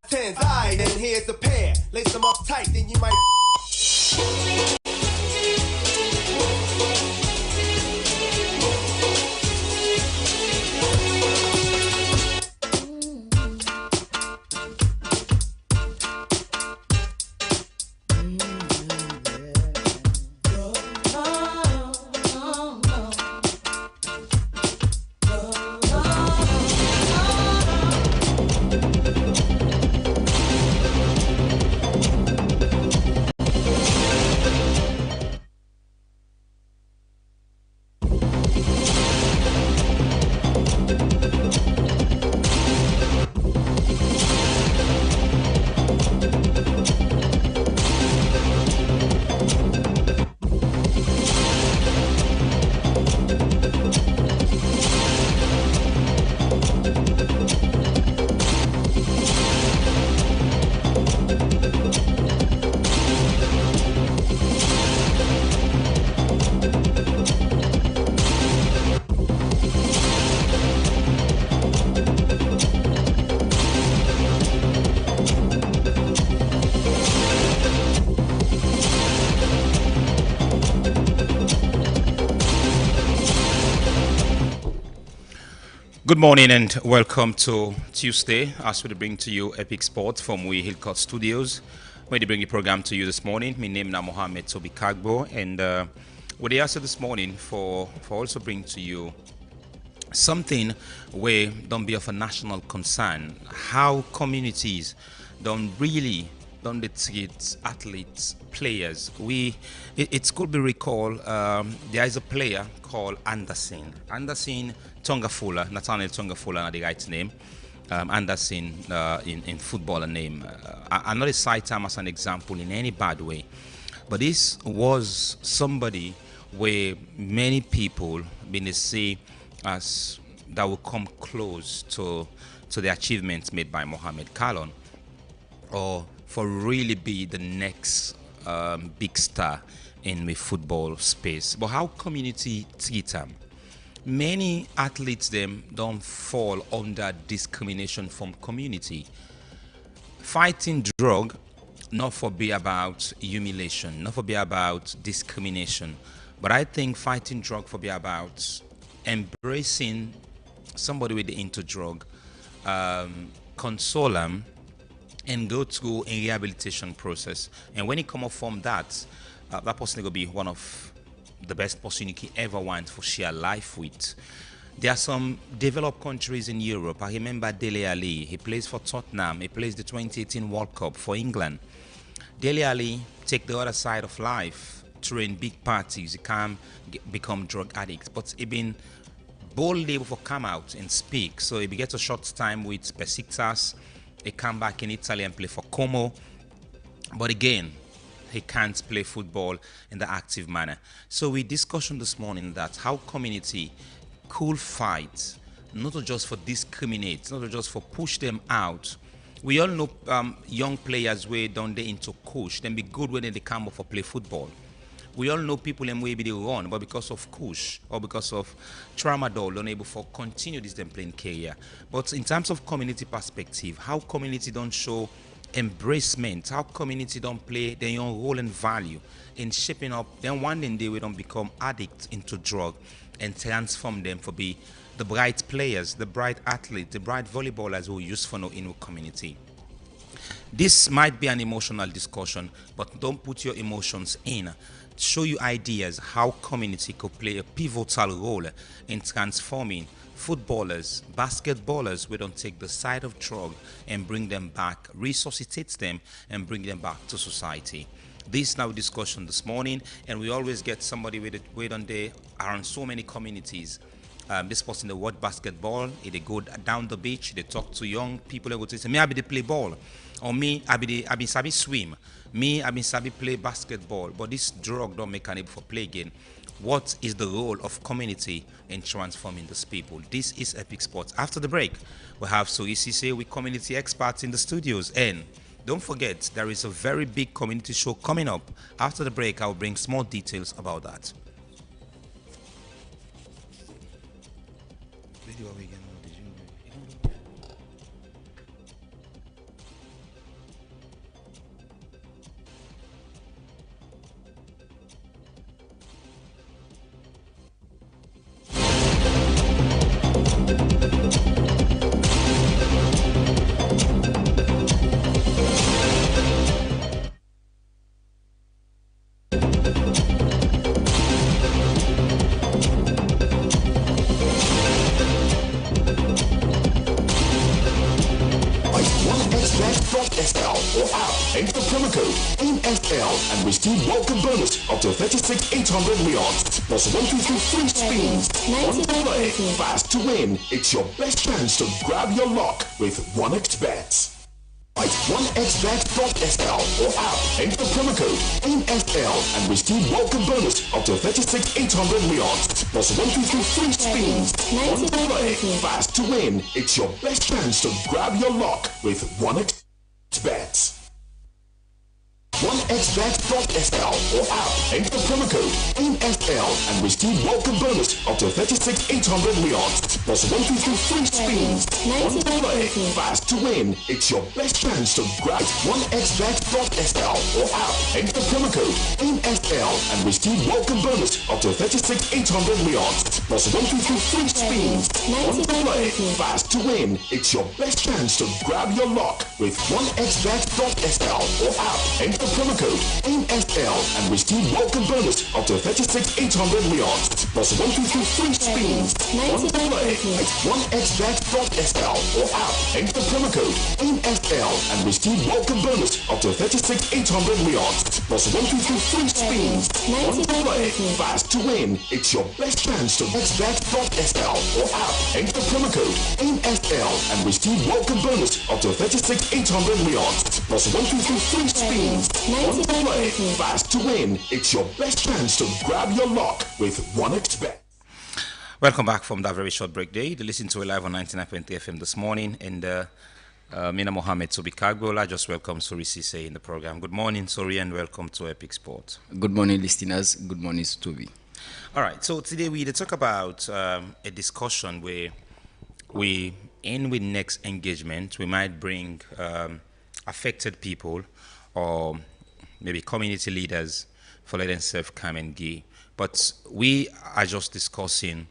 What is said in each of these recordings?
Tens, alright, then here's the pair. Lace them up tight, then you might. Good morning and welcome to Tuesday as we bring to you Epic Sports from We Hillcourt Studios. We bring the program to you this morning. My name is Mohammed Tobi Kagbo, and we asked this morning for also bring to you something where don't be of a national concern. How communities don't treat athletes, players. It could be recalled. There is a player called Anderson Tongafula, Nathaniel Tongafula, not the right name. Anderson in footballer name. I'm not cite him as an example in any bad way, but this was somebody where many people been to see as that will come close to the achievements made by Mohamed Kalon, or for really be the next big star in the football space. But how community treat them? Many athletes them don't fall under discrimination from community. Fighting drug, not for be about humiliation, not for be about discrimination, but I think fighting drug for be about embracing somebody with the into drug, console them, and go through a rehabilitation process. And when you come up from that, that person will be one of the best person you can ever want for share life with. There are some developed countries in Europe. I remember Dele Alli. He plays for Tottenham. He plays the 2018 World Cup for England. Dele Alli take the other side of life, train big parties. He can't become drug addicts, but he been boldly able to come out and speak. So he gets a short time with Besiktas. He come back in Italy and play for Como. But again, he can't play football in the active manner. So we discussion this morning that how community could fight, not just for discriminate, not just for push them out. We all know young players where don't they into coach, then be good when they come up for play football. We all know people them way be they run, but because of coach or because of tramadol, unable for continue this them playing career. But in terms of community perspective, how community don't show embracement, how community don't play their own role and value in shaping up, then one day we don't become addicts into drug and transform them for be the bright players, the bright athletes, the bright volleyballers who use for no in our community. This might be an emotional discussion, but don't put your emotions in. Show you ideas how community could play a pivotal role in transforming footballers, basketballers. We don't take the side of drug and bring them back, resuscitate them and bring them back to society. This now discussion this morning, and we always get somebody with it wait on there around so many communities. This person they watch basketball, they go down the beach, they talk to young people, they go to say, me I be the play ball, or me I be sabi swim, me I be sabi play basketball, but this drug don't make an able for play again. What is the role of community in transforming these people? This is Epic Sports. After the break, we have Soisise with community experts in the studios. And don't forget, there is a very big community show coming up. After the break, I'll bring small details about that. receive welcome bonus up to 36,800 leons. Plus 1, 2, 3 free spins. On play, fast to win. It's your best chance to grab your luck with 1xBet. Like 1xBet.sl or app, enter the promo code AIMSL and receive welcome bonus up to 36,800 leons. Plus 1, 2, 3 free spins. On play, fast to win. It's your best chance to grab your luck with 1xBet. 1xBet.sl or app, enter the promo code AIMSL and receive welcome bonus up to 36,800 leons. Plus 1, 2, 3 free spins. On play, fast to win. It's your best chance to grab 1xBet.sl or app, enter the promo code AIMSL and receive welcome bonus up to 36,800 leons. Plus 1, 2, 3 free spins. On play, fast to win. It's your best chance to grab your luck with 1xBet.sl or app, enter the promo code AIMSL and receive welcome bonus up to 36,800 leons. Plus 1, 2, 3 free spins. On play at 1xBet.sl or app, enter the promo code AIMSL and receive welcome bonus up to 36,800 leons. Plus 1, 2, 3 free spins. On play, fast to win. It's your best chance to xbet.sl or app, enter the promo code AIMSL and receive welcome bonus up to 36,800 leons. Plus 1, 2, 3 free spins. On play, fast to win. It's your best chance to grab your luck with 1xBet. Welcome back from that very short break day. You listen to it live on 99.3 FM this morning. And Mina Mohammed Sobi Kagbola just welcomes Sori Sise in the program. Good morning, Sori, and welcome to Epic Sport. Good morning, listeners. Good morning, Toby. All right, so today we talk about a discussion where we, in with next engagement, we might bring affected people or maybe community leaders for let themselves come and give. But we are just discussing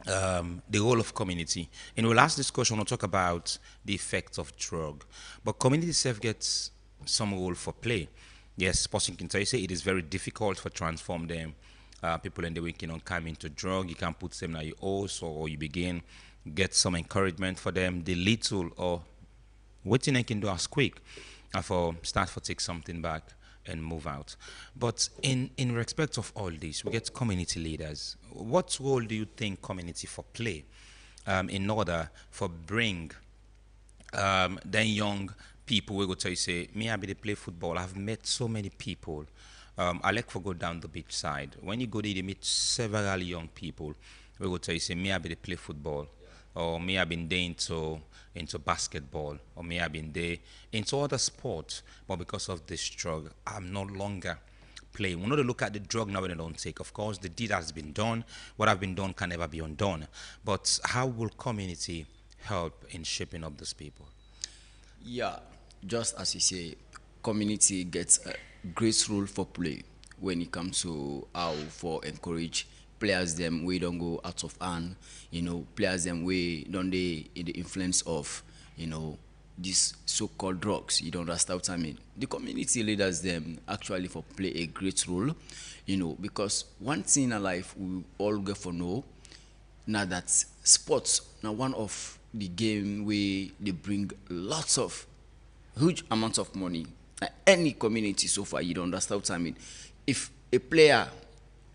the role of community. In our last discussion, we'll talk about the effects of drug. But community itself gets some role for play. Yes, person can tell you, say it is very difficult for transform them. People in the weekend on come into drug. You can put them in your house or you begin get some encouragement for them. The little or what you can do as quick for start for take something back and move out. But in respect of all this, we get community leaders. What role do you think community for play in order for bring then young people will go tell you, say, me I be to play football. I've met so many people. I like to go down the beach side. When you go there, you meet several young people. We go tell you, say, me I be to play football. Or me I've been there into basketball, or me I've been there into other sports, but because of this drug, I'm no longer playing. We know to look at the drug now when they don't take. Of course, the deed has been done. What has been done can never be undone. But how will community help in shaping up these people? Yeah, just as you say, community gets a great role for play when it comes to how for encourage players them we don't go out of hand, players them we don't they in the influence of, these so-called drugs. You don't understand what I mean? The community leaders them actually for play a great role, because one thing in life we all get for know, now that sports now one of the game where they bring lots of huge amounts of money. Any community so far, you don't understand what I mean? If a player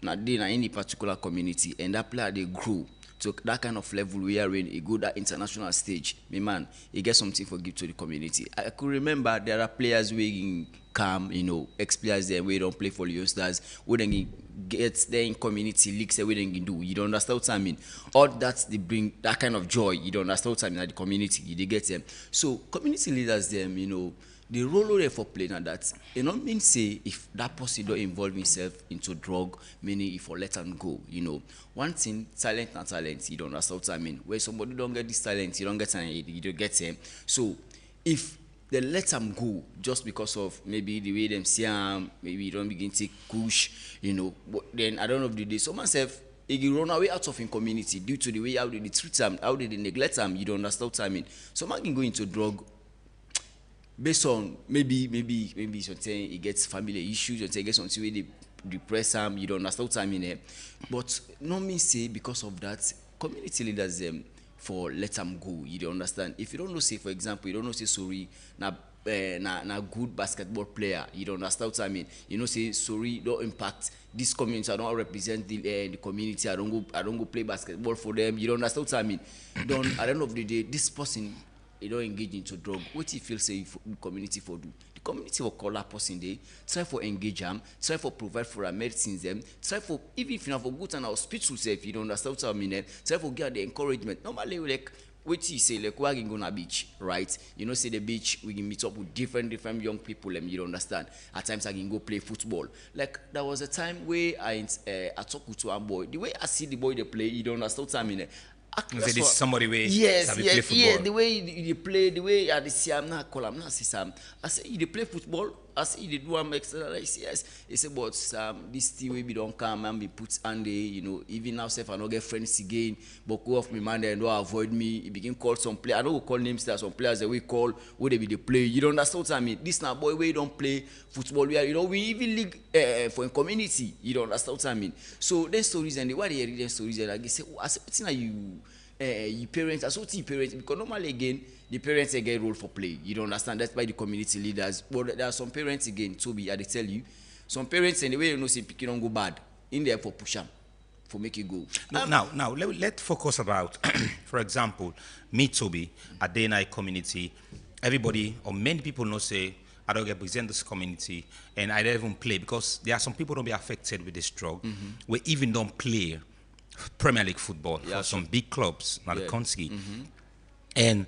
now in any particular community and that player they grow to that kind of level we are in, he go that international stage, me man, he get something for give to the community. I could remember there are players we come, ex-players there we don't play for the Stars, we then get there in community leagues we then do. You don't understand what I mean? All that they bring that kind of joy, you don't understand what I mean, at the community, they get them. So community leaders them, the role they for play now that it don't mean say if that person don't involve himself into drug, meaning if I let him go, One thing, talent and talent, you don't understand what I mean. Where somebody don't get this talent, you don't get him, you don't get him. So if they let him go just because of maybe the way them see him, maybe you don't begin to take push, but then I don't know if the day so myself he run away out of his community due to the way how they treat him, how they neglect him, you don't understand what I mean. So man can go into drug based on maybe something he gets family issues, or he gets something where they depress him, you don't understand what I mean. But no mean say because of that, community leaders for let them go, you don't understand. If you don't know, say for example, you don't know say sorry, now na good basketball player. You don't understand what I mean? You know, say sorry, don't impact this community. I don't represent the community. I don't go play basketball for them. You don't understand what I mean? Don't at the end of the day, this person he don't engage into drug. What he feel say the community for do? The community will call that person they try for engage them, try for provide for our medicines them, try for even if you have a good and hospital if you don't understand what I mean, try for get the encouragement. Normally like what you say, like we can go on a beach, right? You know, say the beach, we can meet up with different young people, and you don't understand. At times I can go play football. Like there was a time where I talk to a boy. The way I see the boy they play, you don't understand what I mean. This is somebody way yes, play yes, football. yeah. The way you play, the way I see, I'm not see Sam. I say you play football. I say you do exercise. Yes, he said, but this thing we don't come and be put under. You know, even now, if I don't get friends again, but go off me man and don't avoid me. He begin call some players. I don't call names. There are some players that we call where they be the play. You don't understand what I mean? This now boy, we don't play football. We are, you know, we even league for a community. You don't understand what I mean? So then stories and why they read them stories and I say, I say, what's you parents, as what you parents, because normally again the parents get role for play. You don't understand. That's by the community leaders. But there are some parents again, Toby, I tell you, some parents anyway you know say picking on go bad in there for push them, for make it go. Now let's focus about, for example, me Toby, at Day Night community, everybody or many people know say I don't represent this community and I don't even play because there are some people don't be affected with this drug. We even don't play Premier League football for some big clubs, like the country. And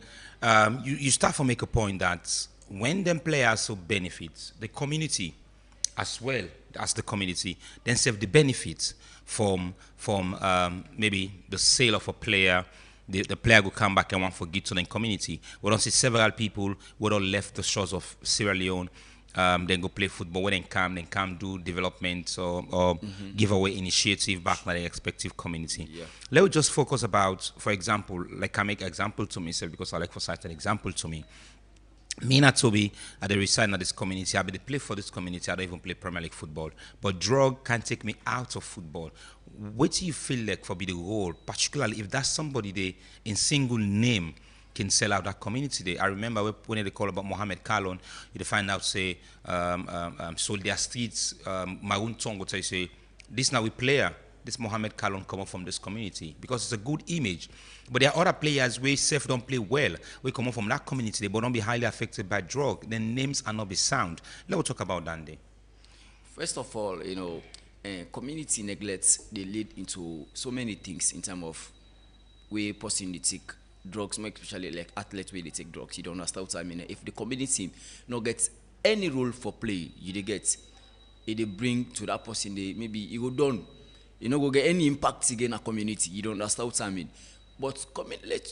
you start to make a point that when them players so benefit, the community as well as the community, then serve the benefits from maybe the sale of a player. The player will come back and want to give to the community. We don't see several people who don't left the shores of Sierra Leone, then go play football. When they come do development or give away initiative back to the respective community. Yeah. Let me just focus about, for example, like I make example to myself because I like for cite an example to me. Me and Toby at the reside in this community, I be the play for this community, I don't even play Premier League football. But drug can take me out of football. What do you feel like for be the role, particularly if that's somebody they in single name can sell out that community day? I remember when they call about Mohamed Kalon, you find out say sold their streets, Maroon Tongo say this now we player, this Mohamed Kalon come up from this community because it's a good image. But there are other players where self don't play well. We come up from that community, but don't be highly affected by drug. Their names are not be sound. Let's talk about that day. First of all, you know, community neglects they lead into so many things in terms of where person they take drugs, more especially like athletes where they take drugs. You don't understand what I mean. If the community not gets any role for play, you get they bring to that person they maybe you go done. You know, go get any impact again a community. You don't understand what I mean. But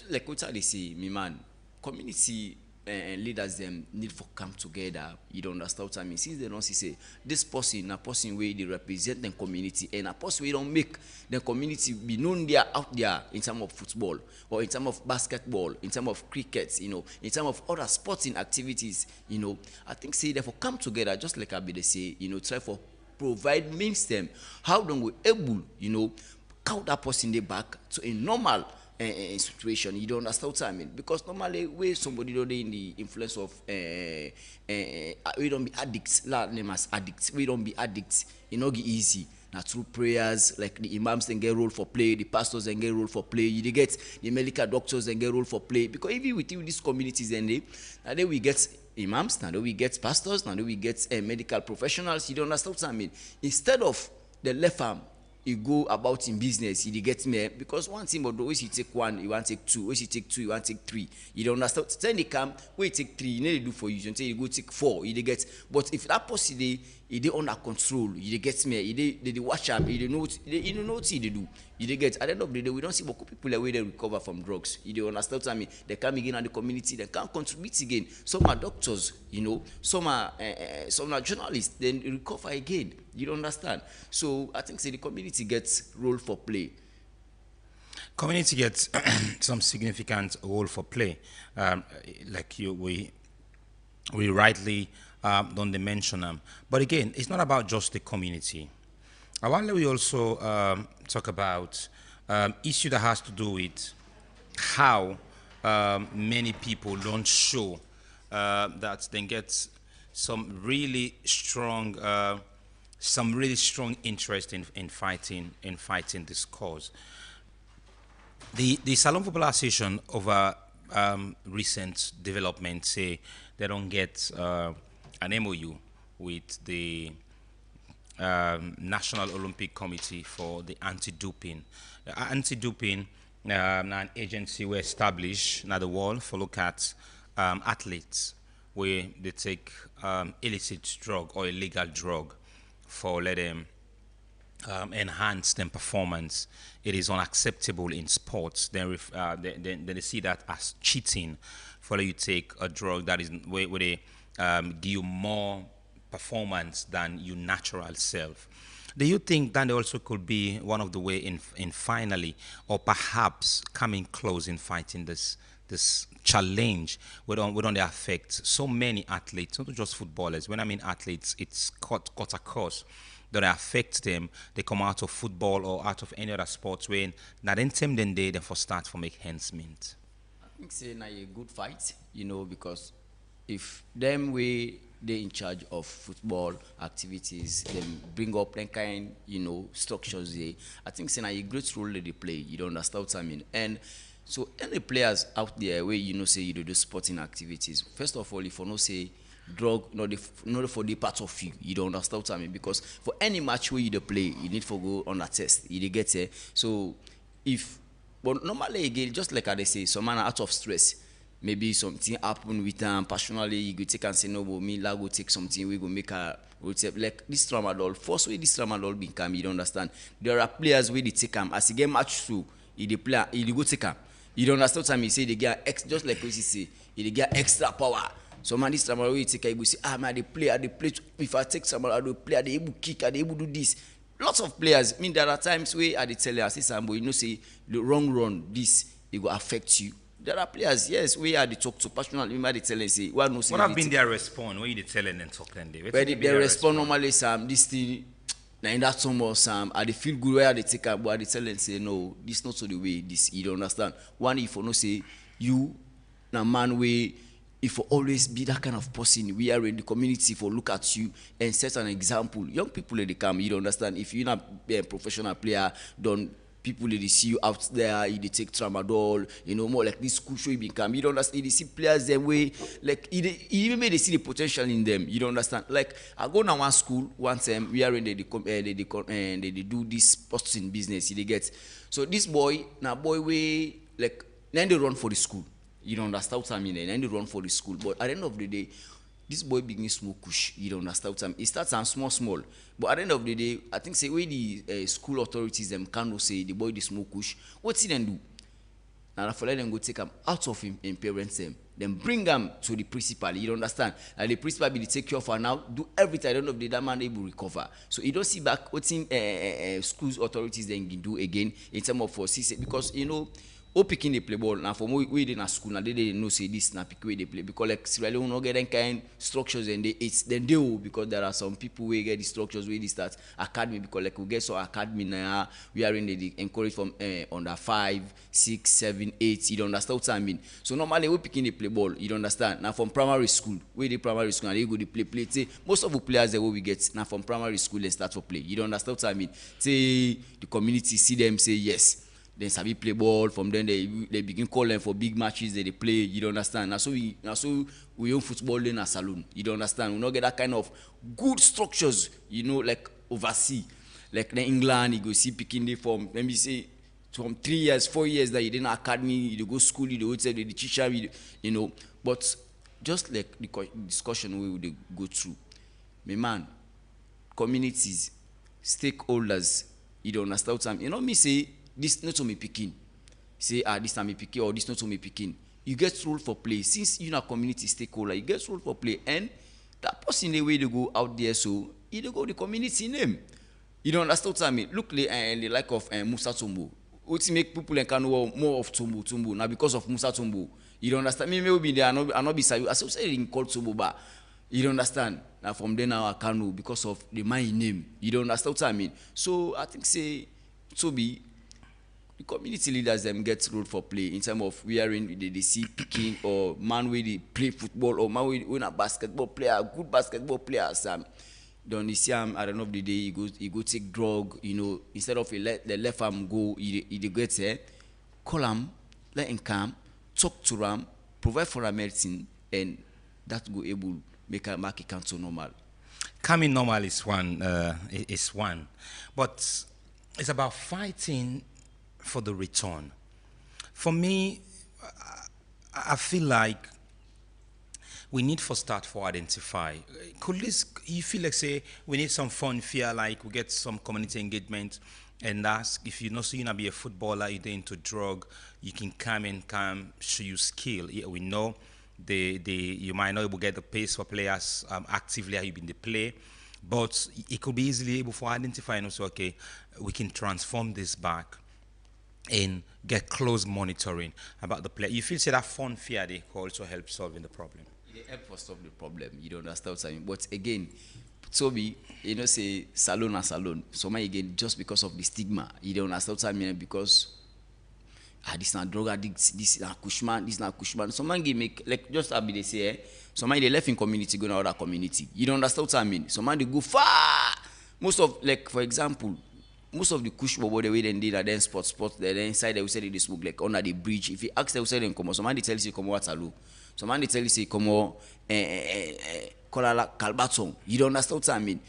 like what they say, me man, community leaders them need for come together. You don't understand what I mean. Since they don't see say this person, a person where they represent the community, and a person where don't make the community be known there out there in terms of football or in terms of basketball, in terms of cricket, you know, in terms of other sporting activities, you know. I think say therefore come together, just like I be they say, you know, try for provide means them how don't we able, you know, count that person they back to a normal situation. You don't understand what I mean? Because normally where somebody don't in the influence of we don't be addicts, name as addicts. We don't be addicts. It not get easy. Now through prayers, like the imams then get role for play, the pastors then get role for play. You get the medical doctors then get role for play. Because even within these communities then now we get imams, now we get pastors, now we get medical professionals. You don't understand what I mean? Instead of the left arm, you go about in business, you get me, because one thing but always you take one, you want to take two, always you take two, you want to take three. You don't understand. Then they come, we take three, you need to do for you, until you go take four, you get. But if that person they under control, you get me, they watch up, you know what they do. You get at the end of the day, we don't see beaucoup people where they recover from drugs. You don't understand what I mean? They come again at the community, they can't contribute again. Some are doctors, you know, some are journalists, then recover again. You don't understand? So I think say the community gets role for play. Community gets some significant role for play, like we rightly don't mention them. But again, it's not about just the community. I want we also talk about issue that has to do with how many people don't show that then gets some really strong interest in fighting this cause. The Salon Football Association over recent developments say they don't get an MOU with the National Olympic Committee for the anti-doping. Anti-doping, an agency we established in the world for look at athletes where they take illicit drug or illegal drug for let them enhance their performance. It is unacceptable in sports. They see that as cheating for you take a drug that is where they give you more performance than your natural self. Do you think that also could be one of the way in finally, or perhaps coming close in fighting this challenge we don't affect so many athletes, not just footballers. When I mean athletes, it's cut across that affect them. They come out of football or out of any other sports when not in time then they for start for make ends meet. I think say na a good fight, because if them way they in charge of football activities, then bring up that kind, structures there. I think say na a great role that they play. You don't understand what I mean? And so any players out there where say you do sporting activities, first of all, if you say drug, not for the part of you don't understand what I mean, because for any match where you play, you need to go on a test. You get it. So but normally again, just like I say, some man are out of stress. Maybe something happen with them personally, you go take and say no, but me la go take something, we go make like this tramadol. First way this tramadol become, you don't understand. There are players where they take them as you get match through, they play, they go take them. You don't understand what I mean? Say they get just like what you say, they get extra power. So man, this tramadol you take, you go say, man, they play. If I take tramadol, I do play, they able kick, they able do this. Lots of players. I mean, there are times where they tell you, I say somebody, say the wrong run, this it will affect you. There are players, yes, we are the talk to personally. We tell them say, well, no. What have been their response when you tell them and talk them? Where they respond normally, Sam, this thing, in that somewhere, Sam, they feel good where they take up, but they tell them say, no, this is not so the way. This you don't understand. One, if you no say you, na man way, if you always be that kind of person, we are in the community for look at you and set an example. Young people they come, you don't understand. If you're not a professional player, don't. People they see you out there, they take tramadol, more like this school show you become. You don't understand. They see players their way, like even may they see the potential in them. You don't understand. Like I go now one school one time, we are in they do this sporting business. They get so this boy now way like then they run for the school. You don't understand what I mean. Then they run for the school, but at the end of the day, this boy begin smoke kush. You don't understand what I mean. It starts on small, but at the end of the day, I think say where the school authorities them cannot say the boy the smoke kush. What's he then do? Now for let them go take him out of him and parents them, then bring them to the principal. You don't understand? And the principal will take care of her now. Do everything. At the end of the day, that man able recover. So you don't see back what in schools authorities then do again in terms of for CC because O picking they play ball now for more we in a school now they know say this na pick way they play because like Sierra Leone no get them kind structures and then they will because there are some people who get the structures where they start academy because like we get so academy now we are in the encourage from under 5, 6, 7, 8 you don't understand what I mean. So normally we picking they play ball you don't understand now from primary school where the primary school and they go to play say most of the players that we get now from primary school they start to play you don't understand what I mean. Say the community see them say yes. Then Sabi play ball. From then they begin calling for big matches. They play. You don't understand. Now so we own football in a saloon. You don't understand. We not get that kind of good structures. Like overseas, like in England, you go see picking the from. Let me say from 3 years, 4 years that you didn't academy, you go school, you do the teacher, But just like the discussion we would go through, my man, communities, stakeholders, you don't understand what I'm. Me say. This not to me picking. Say this time me picking or this not to me picking. You get role for play. Since you're a community stakeholder, you get role for play. And that person the way they go out there, so you go the community name. You don't understand what I mean? Look the like of Musa Tumbo. What make people can know more of Tumbo now because of Musa Tumbo. You don't understand? Me maybe they are not beside you. I say in called Tumbo, but you don't understand. Now from then now I can know because of the my name. You don't understand what I mean? So I think say to be the community leaders them get role for play in terms of wearing they see picking or man with the play football or man with a basketball player, good basketball player, Sam. Don't you see him at the end of the day he go take drug, you know, instead of the left arm go, he gets there, call him, let him come, talk to him, provide for a medicine, and that go able make it cancel normal. Coming normal is one, but it's about fighting for the return. For me, I feel like we need for start for identify. Could this, you feel like say we need some fun fear, like we get some community engagement and ask if you know so you not be a footballer, you're into drug, you can come show you skill. Yeah, we know you might not able to get the pace for players actively how you been the play, but it could be easily able for identifying also, okay, we can transform this back and get close monitoring about the player. You feel say that fun fear they could also help solving the problem. It help for solve the problem. You don't understand what I mean. But again, Toby, you know, say salon and salon. So again, just because of the stigma, you don't understand what I mean, because this not drug addict, this not Cushman. Someone give make like just be they say, somebody they left in community go to other community. You don't understand what I mean. Somebody go far. Most of like for example, most of the Kush bobo the way they did at then sports, they inside they will say they smoke like under the bridge. If you ask they will say them come on. Somebody tells you come Waterloo. Somebody tells you say come on Kolala Kalbaton. You don't understand what I mean.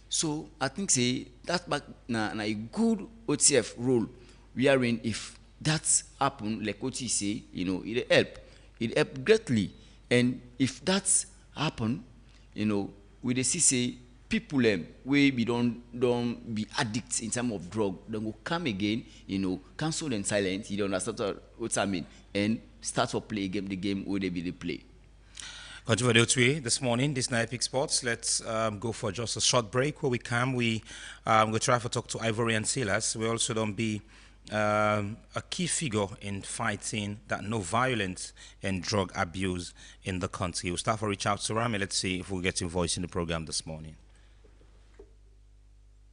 So I think say that back na a good OTF role we are in. If that's happen like what you say, you know, it help greatly. And if that's happen, you know, we they see say people we be don't be addicts in terms of drug, don't go come again, you know, cancel and silent, you don't understand what I mean, and start to play the game where they be the play. Continue this morning, this night Epic Sports. Let's go for just a short break. Where we come, we go try to talk to Ivorian Silas. We also don't be a key figure in fighting that no violence and drug abuse in the country. We'll start to reach out to Rami. Let's see if we'll get his voice in the program this morning.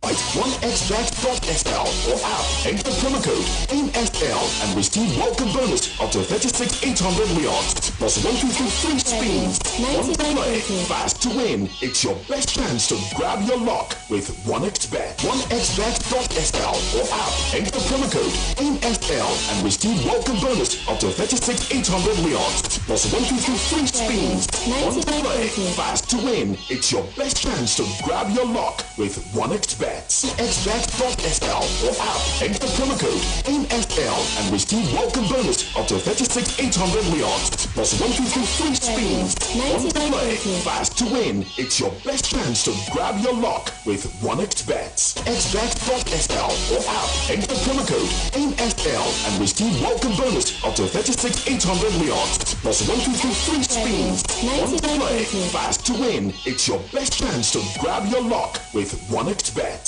1xbet.sl or app, enter the promo code NSL and receive welcome bonus up to 36,800 Leons plus 1, 2, 3 free spins. One play, fast to win. It's your best chance to grab your luck with 1xbet. 1xbet.sl or app, enter the promo code NSL and receive welcome bonus up to 36,800 Leons plus 1, 2, 3 free spins. One play, fast to win. It's your best chance to grab your luck with 1xbet. xbet.sl or app, enter the promo code NSL and receive welcome bonus up to 36,800 Leons plus 1, 2, 3 free spins. One play, fast to win. It's your best chance to grab your luck with 1xbet. xbet.sl or app, enter the promo code NSL and receive welcome bonus up to 36,800 Leons plus 1, 2, 3 free spins. One play, fast to win. It's your best chance to grab your luck with 1xbet.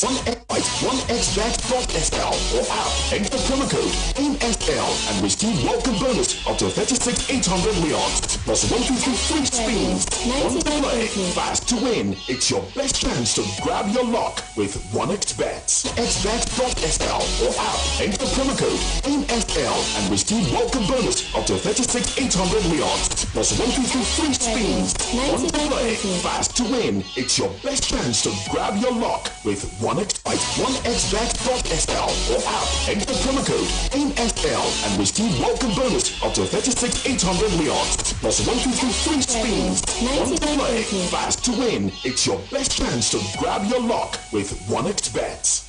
1xbet.sl or app, enter the promo code NSL and receive welcome bonus up to 36,800 Leons plus 1, 2, 3 free spins. One play, fast to win. It's your best chance to grab your luck with 1xbet. xbet.sl or app, enter the promo code NSL and receive welcome bonus up to 36,800 Leons plus 1, 2, 3 free spins. One play, fast to win. It's your best chance to grab your luck with 1xbet.sl or app, enter the promo code NSL and receive welcome bonus up to 36,800 Leons plus 1, 2, 3 free spins. One play, fast to win. It's your best chance to grab your luck with 1xbet.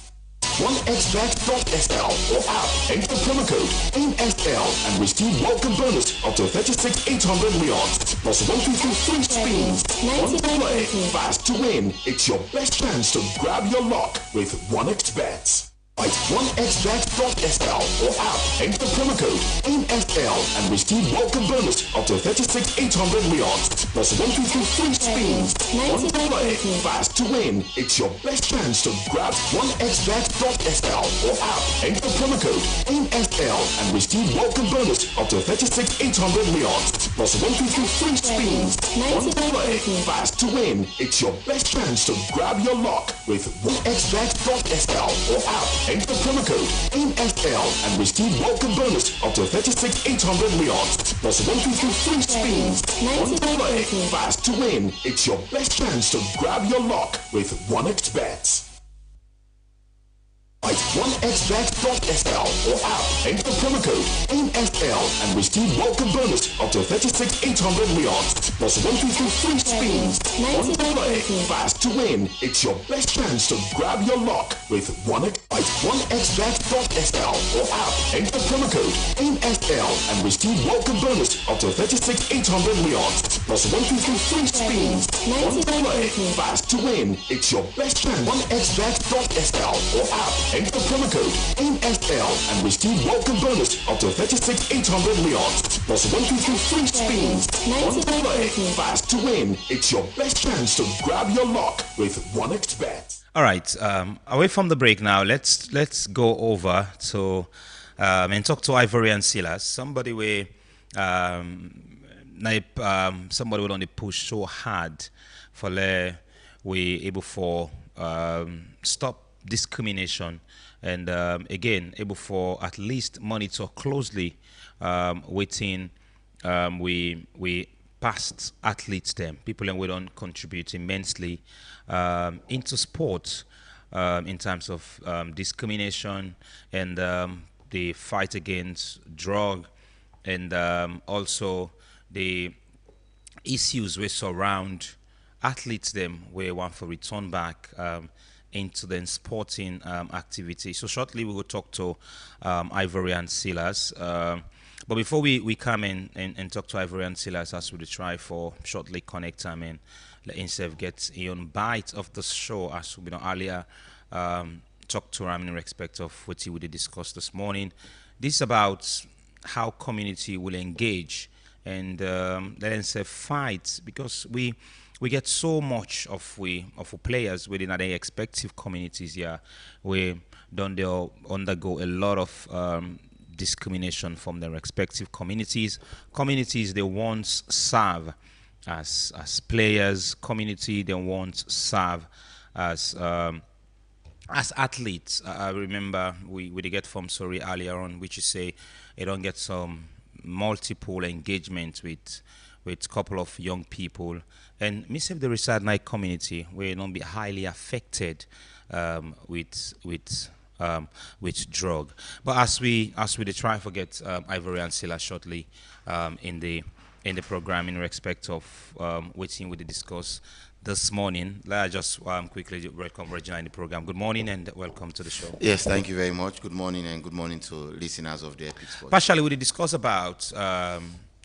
1xbet.sl or app, enter the promo code NSL and receive welcome bonus up to 36,800 Leons plus 1, 2, 3 free spins. One play, fast to win. It's your best chance to grab your luck with 1xbet. 1xbet.sl or app, enter the promo code NSL and receive welcome bonus up to 36,800 Leons plus 1, 2, 3 free spins. One play, fast to win. It's your best chance to grab 1xbet.sl or app, enter the promo code NSL and receive welcome bonus up to 36,800 Leons plus 150 free spins. One play, fast to win. It's your best chance to grab your luck with 1xbet.sl or app. Enter the promo code NSL and receive welcome bonus up to 36,800 Leons plus 150 free spins. One play, fast to win. It's your best chance to grab your luck with 1xbet. Like 1xbet.sl or app. Enter the promo code NSL and receive welcome bonus up to 36,800 Leons plus 150 free spins. One play, fast to win. It's your best chance to grab your luck with 1xbet.sl or app. Enter the promo code NSL and receive welcome bonus up to 36,800 Leons plus 150 free spins. One play, fast to win. It's your best chance. 1xbet.sl or app. Enter the promo code NSL and receive welcome bonus up to 36,800 Leons plus 150 free spins. One play, fast to win. It's your best chance to grab your luck with 1xbet. All right, away from the break now, let's go over to and talk to Ivorian Silas, somebody where somebody will only push so hard for we able for stop discrimination and again able for at least monitor closely within we past athletes them people and we don't contribute immensely into sport in terms of discrimination and the fight against drug and also the issues we surround athletes them where want for return back into the sporting activity. So shortly we will talk to Ivorian Silas. But before we come in and talk to Ivorian Silas, as we try for shortly connect him and let himself get a own bite of the show as we earlier talked to him in respect of what we discussed this morning. This is about how community will engage and let himself fight because we get so much of players within their respective communities here. We don't undergo a lot of discrimination from their respective communities. Communities they once serve as players. Community they once serve as athletes. I remember we get from sorry earlier on, which you say they don't get some multiple engagement with couple of young people and myself the reside night community will not be highly affected with drug. But as we try to get Ivorian Silas shortly in the program in respect of waiting with the discuss this morning. Let us just quickly welcome Regina in the program. Good morning and welcome to the show. Yes, thank you very much. Good morning and good morning to listeners of the Epic Sports. Partially we discuss about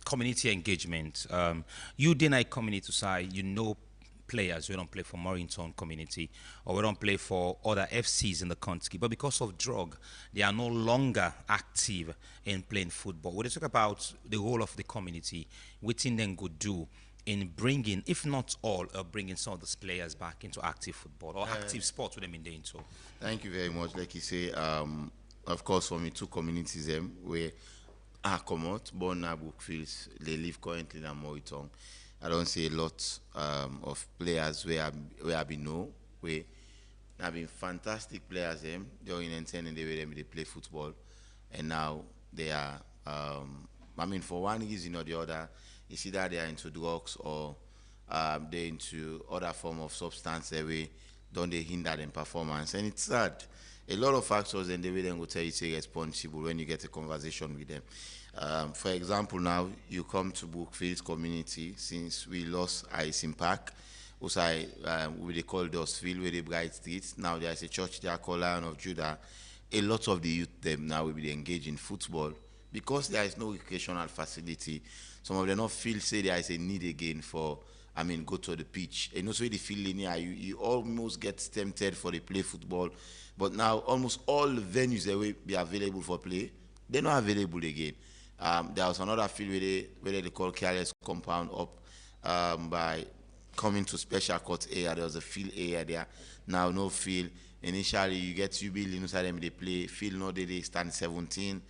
community engagement. You deny community side, you know players who don't play for Morrington community or we don't play for other FCs in the country, but because of drug, they are no longer active in playing football. We talk about the role of the community, what thing then could do in bringing, if not all, bringing some of those players back into active football or active sports with them in doing so. Thank you very much. Like you say, of course, for me, two communities where I come out, born in Brookfields, they live currently in Morrington. I don't see a lot of players where I be know where have been fantastic players. They're in intending the way they play football, and now they are. I mean, for one reason or the other, you see that they are into drugs or they're into other form of substance that way don't they hinder them performance, and it's sad. A lot of factors and the way they will tell you to be responsible when you get a conversation with them. For example, now you come to Brookfields community since we lost Icing Park, which they call Dustfield, where they Bright Street. Now there's a church there called Lion of Judah. A lot of the youth them now will be engaged in football because there is no recreational facility. Some of them not feel say there is a need again for go to the pitch. And also the feel linear, you almost get tempted for the play football. But now almost all the venues that will be available for play, they're not available again. There was another field where they call Careless Compound up by coming to Special Court area. There was a field area there. Now no field. Initially you get you build inside them they play. Field no they stand 17.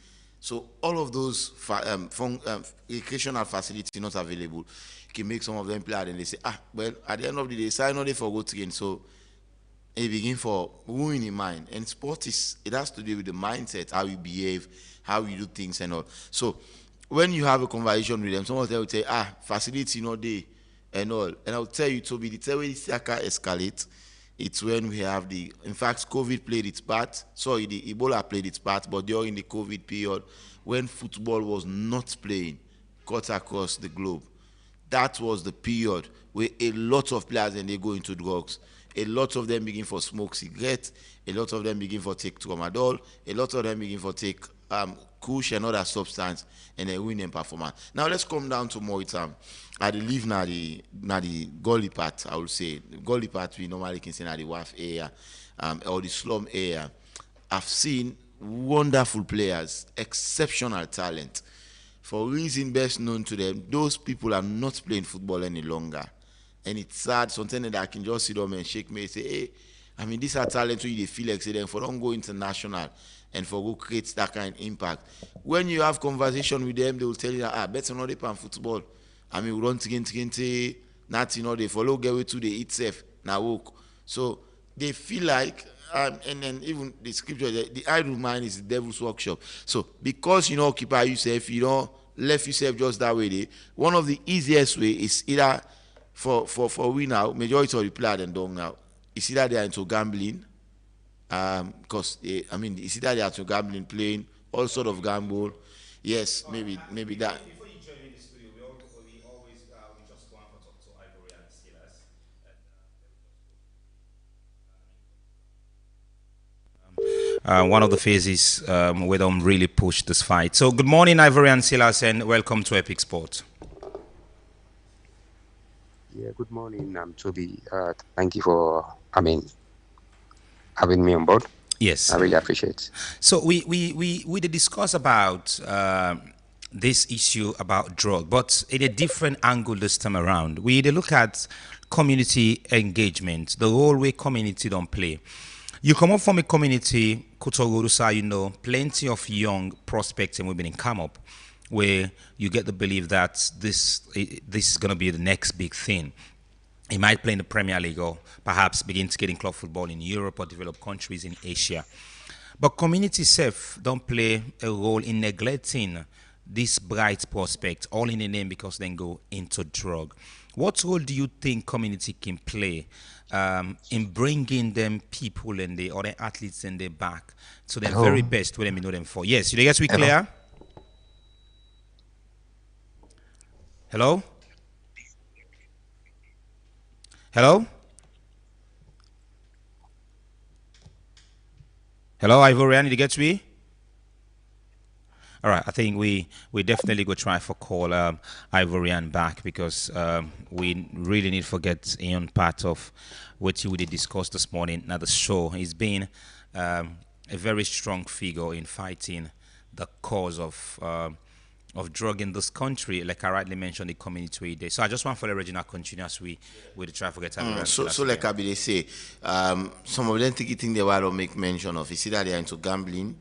So all of those recreational facilities not available can make some of them play and they say, well, at the end of the day, sign on for go train. So it begin for ruin in mind. And sport it has to do with the mindset, how you behave, how you do things and all. So when you have a conversation with them, some of them will say, facility not there and all. And I'll tell you, Toby, the way this escalate, it's when we have in fact, COVID played its part. Sorry, the Ebola played its part, but during the COVID period, when football was not playing, cut across the globe, that was the period where a lot of players and they go into drugs. A lot of them begin for smoke cigarettes. A lot of them begin for take tramadol. A lot of them begin for take kush and other substance, and they win in performance. Now let's come down to more time. I live na the gully part. I would say the gully part we normally can say na the WAF area or the slum area. I've seen wonderful players, exceptional talent. For reason best known to them, those people are not playing football any longer. And it's sad, sometimes that I can just sit down and shake me and say, hey, I mean, these are talents who you feel like say them for don't go international and for go create that kind of impact. When you have conversation with them, they will tell you that, better not they play football. I mean, we don't think nothing, they follow get way to the eat safe, now walk. So they feel like, and then even the scripture, the idle mind is the devil's workshop. So because you know, occupy yourself, you don't left yourself just that way, one of the easiest way is either for we now, majority of the players and don't now, it's either they are into gambling, because it's either they are into gambling, playing all sort of gamble. Yes, maybe that. Before you join me in the studio, we always just go and talk to Ivory and Steelers. One of the phases where they really push this fight. So good morning, Ivory and Silas, and welcome to Epic Sport. Yeah, good morning, Toby. Thank you for, having me on board. Yes, I really appreciate it. So we did discuss about this issue about drug, but in a different angle this time around. We did look at community engagement, the role where community don't play. You come up from a community, Kotogorusa, plenty of young prospects and women come up, where you get the belief that this is going to be the next big thing. He might play in the Premier League or perhaps begin to get in club football in Europe or developed countries in Asia. But community self don't play a role in neglecting this bright prospect, all in the name because they go into drug. What role do you think community can play in bringing them people and the other athletes and they back to their very best where they know them for? Yes, you guys we clear? Hello? Hello? Hello, Ivorian, did you get me? All right, I think we definitely go try for call Ivorian back because we really need to get in part of what we did discuss this morning. Now the show, he's been a very strong figure in fighting the cause of drug in this country, like I rightly mentioned, the community day. So I just want for the regional continue as we try to get So like I they say, some of them think they want to make mention of. It's either they are into gambling,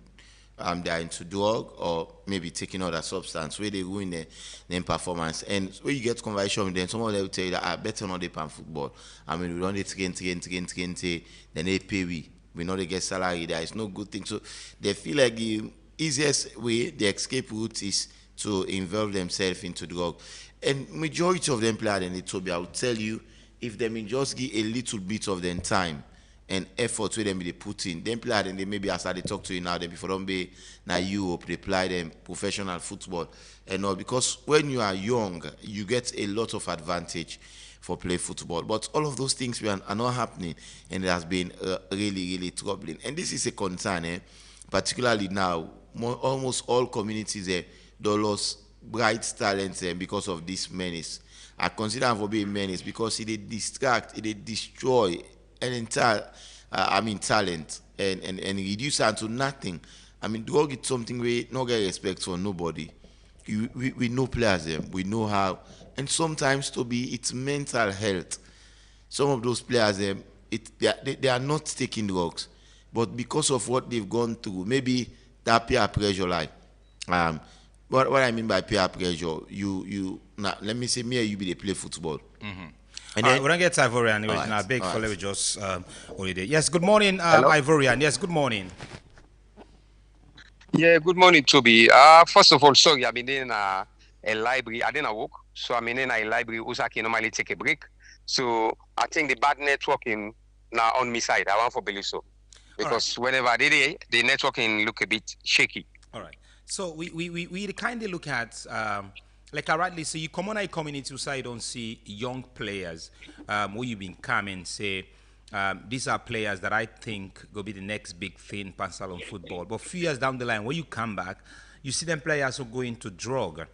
they are into drug, or maybe taking other substance where they ruin their performance. And when you get conversation with them, some of them will tell you that I better not they play football. I mean, we don't train, then they pay we know they get salary. There is no good thing. So they feel like the easiest way, the escape route is to involve themselves into drug. And majority of them players in Ethiopia, I will tell you, if they may just give a little bit of their time and effort where they put in, them players and they maybe as I talk to you now, they before don't be now Europe, they play them professional football and all, because when you are young, you get a lot of advantage for play football. But all of those things are not happening, and it has been really troubling. And this is a concern, particularly now, almost all communities they lost bright talents because of this menace. I consider them for being menace because it distract, it destroy an entire, talent and reduce it to nothing. I mean, drug is something we not get respect for nobody. We know players them, we know how, and sometimes to be it's mental health. Some of those players they are not taking drugs, but because of what they've gone through, maybe that peer pressure, like What I mean by peer pressure, you now let me say me and you be they play football. And All right, then we don't get Ivorian. Anyway, All now right, big all for let right. me just holiday. Yes, good morning, Ivorian. Yes, good morning. Yeah, good morning, Toby. First of all, sorry, I've been in a library. I didn't work, so I'm in a library. Usaki normally take a break. So I think the bad networking now on my side. I want for believe so All right. because whenever I did it, the networking look a bit shaky. All right. So we kind of look at, like I rightly say, you come on a community who say you don't see young players who you been coming say, these are players that I think will be the next big thing, Pansalon football. But few years down the line, when you come back, you see them players who go into drug.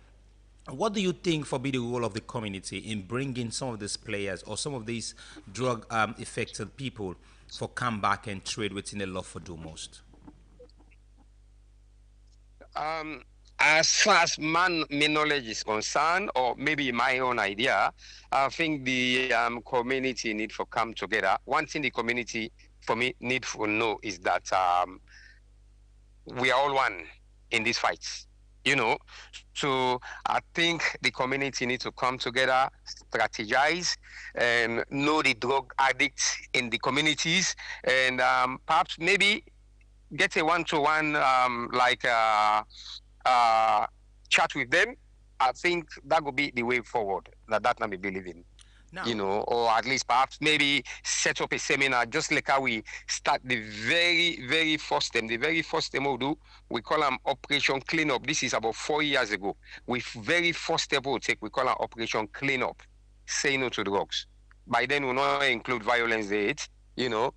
What do you think for be the role of the community in bringing some of these players or some of these drug affected people for come back and trade within the love for do most? As far as my knowledge is concerned, or maybe my own idea, I think the community need to come together. One thing the community, for me, need to know is that we are all one in these fights. You know, so I think the community need to come together, strategize, and know the drug addicts in the communities, and perhaps maybe get a one-to-one chat with them. I think that would be the way forward. That not be believing. Now, You know, or at least perhaps maybe set up a seminar, just like how we start the very first time. The very first time we do, we call them Operation Cleanup. This is about 4 years ago. We very first step we take, we call them Operation Cleanup. Say no to drugs. By then, we not include violence rate. You know,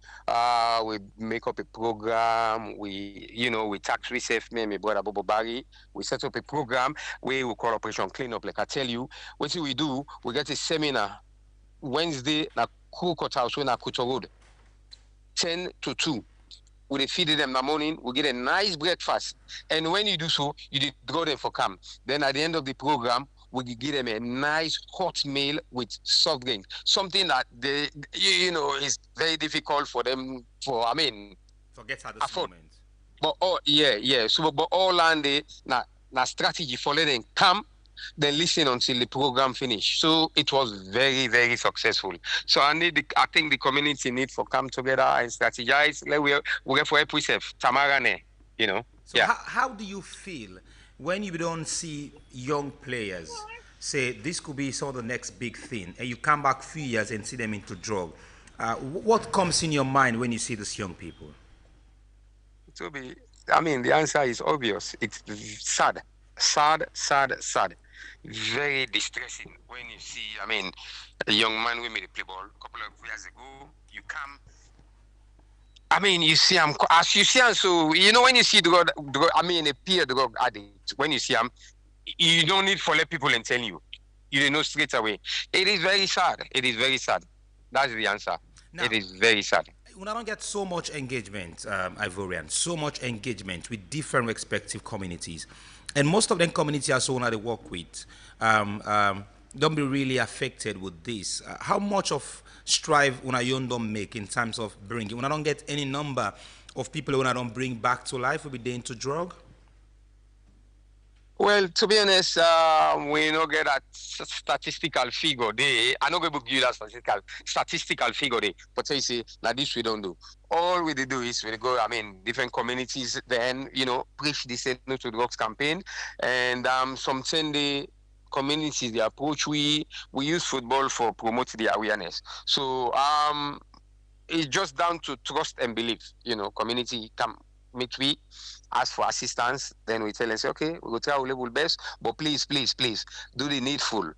we make up a program. We tax reserve me and my brother Bobo Barry. We set up a program where we call Operation Cleanup. Like I tell you, what we do, we get a seminar Wednesday na crew courthouse when na Kuto Road, 10 to 2. We feed them in the morning. We get a nice breakfast, and when you do so, you did draw them for camp. Then at the end of the program, we give them a nice hot meal with soft drink, something that they, is very difficult for them. forget at this afford. moment. But yeah. So, but all and they na strategy for letting them come, then listen until the program finish. So it was very successful. So I think the community need for come together and strategize. Like we for help with Tamara ne, So yeah. how do you feel when you don't see young players say this could be some of the next big thing, and you come back few years and see them into drug? What comes in your mind when you see these young people? The answer is obvious. It's sad. Very distressing when you see, a young man we made a play ball a couple of years ago. You come, you see him, as you see him, so, when you see a peer drug addict, when you see him, you don't need for let people and tell you. You know straight away. It is very sad. That's the answer. Now, it is very sad. When I don't get so much engagement, Ivorian, so much engagement with different respective communities, and most of them communities are so they work with, don't be really affected with this. How much of strive when I don't make in terms of bringing, when I don't get any number of people when I don't bring back to life will be they into drug? Well, to be honest, we don't get that statistical figure there. I don't go give you that statistical figure there. But say, this we don't do. All we do is we go, different communities then, preach the Say No to Drugs campaign. And something the communities, the approach, we use football for promote the awareness. So it's just down to trust and belief. Community come meet we, ask for assistance, then we tell them, say, okay, we will try our level best, but please, do the needful.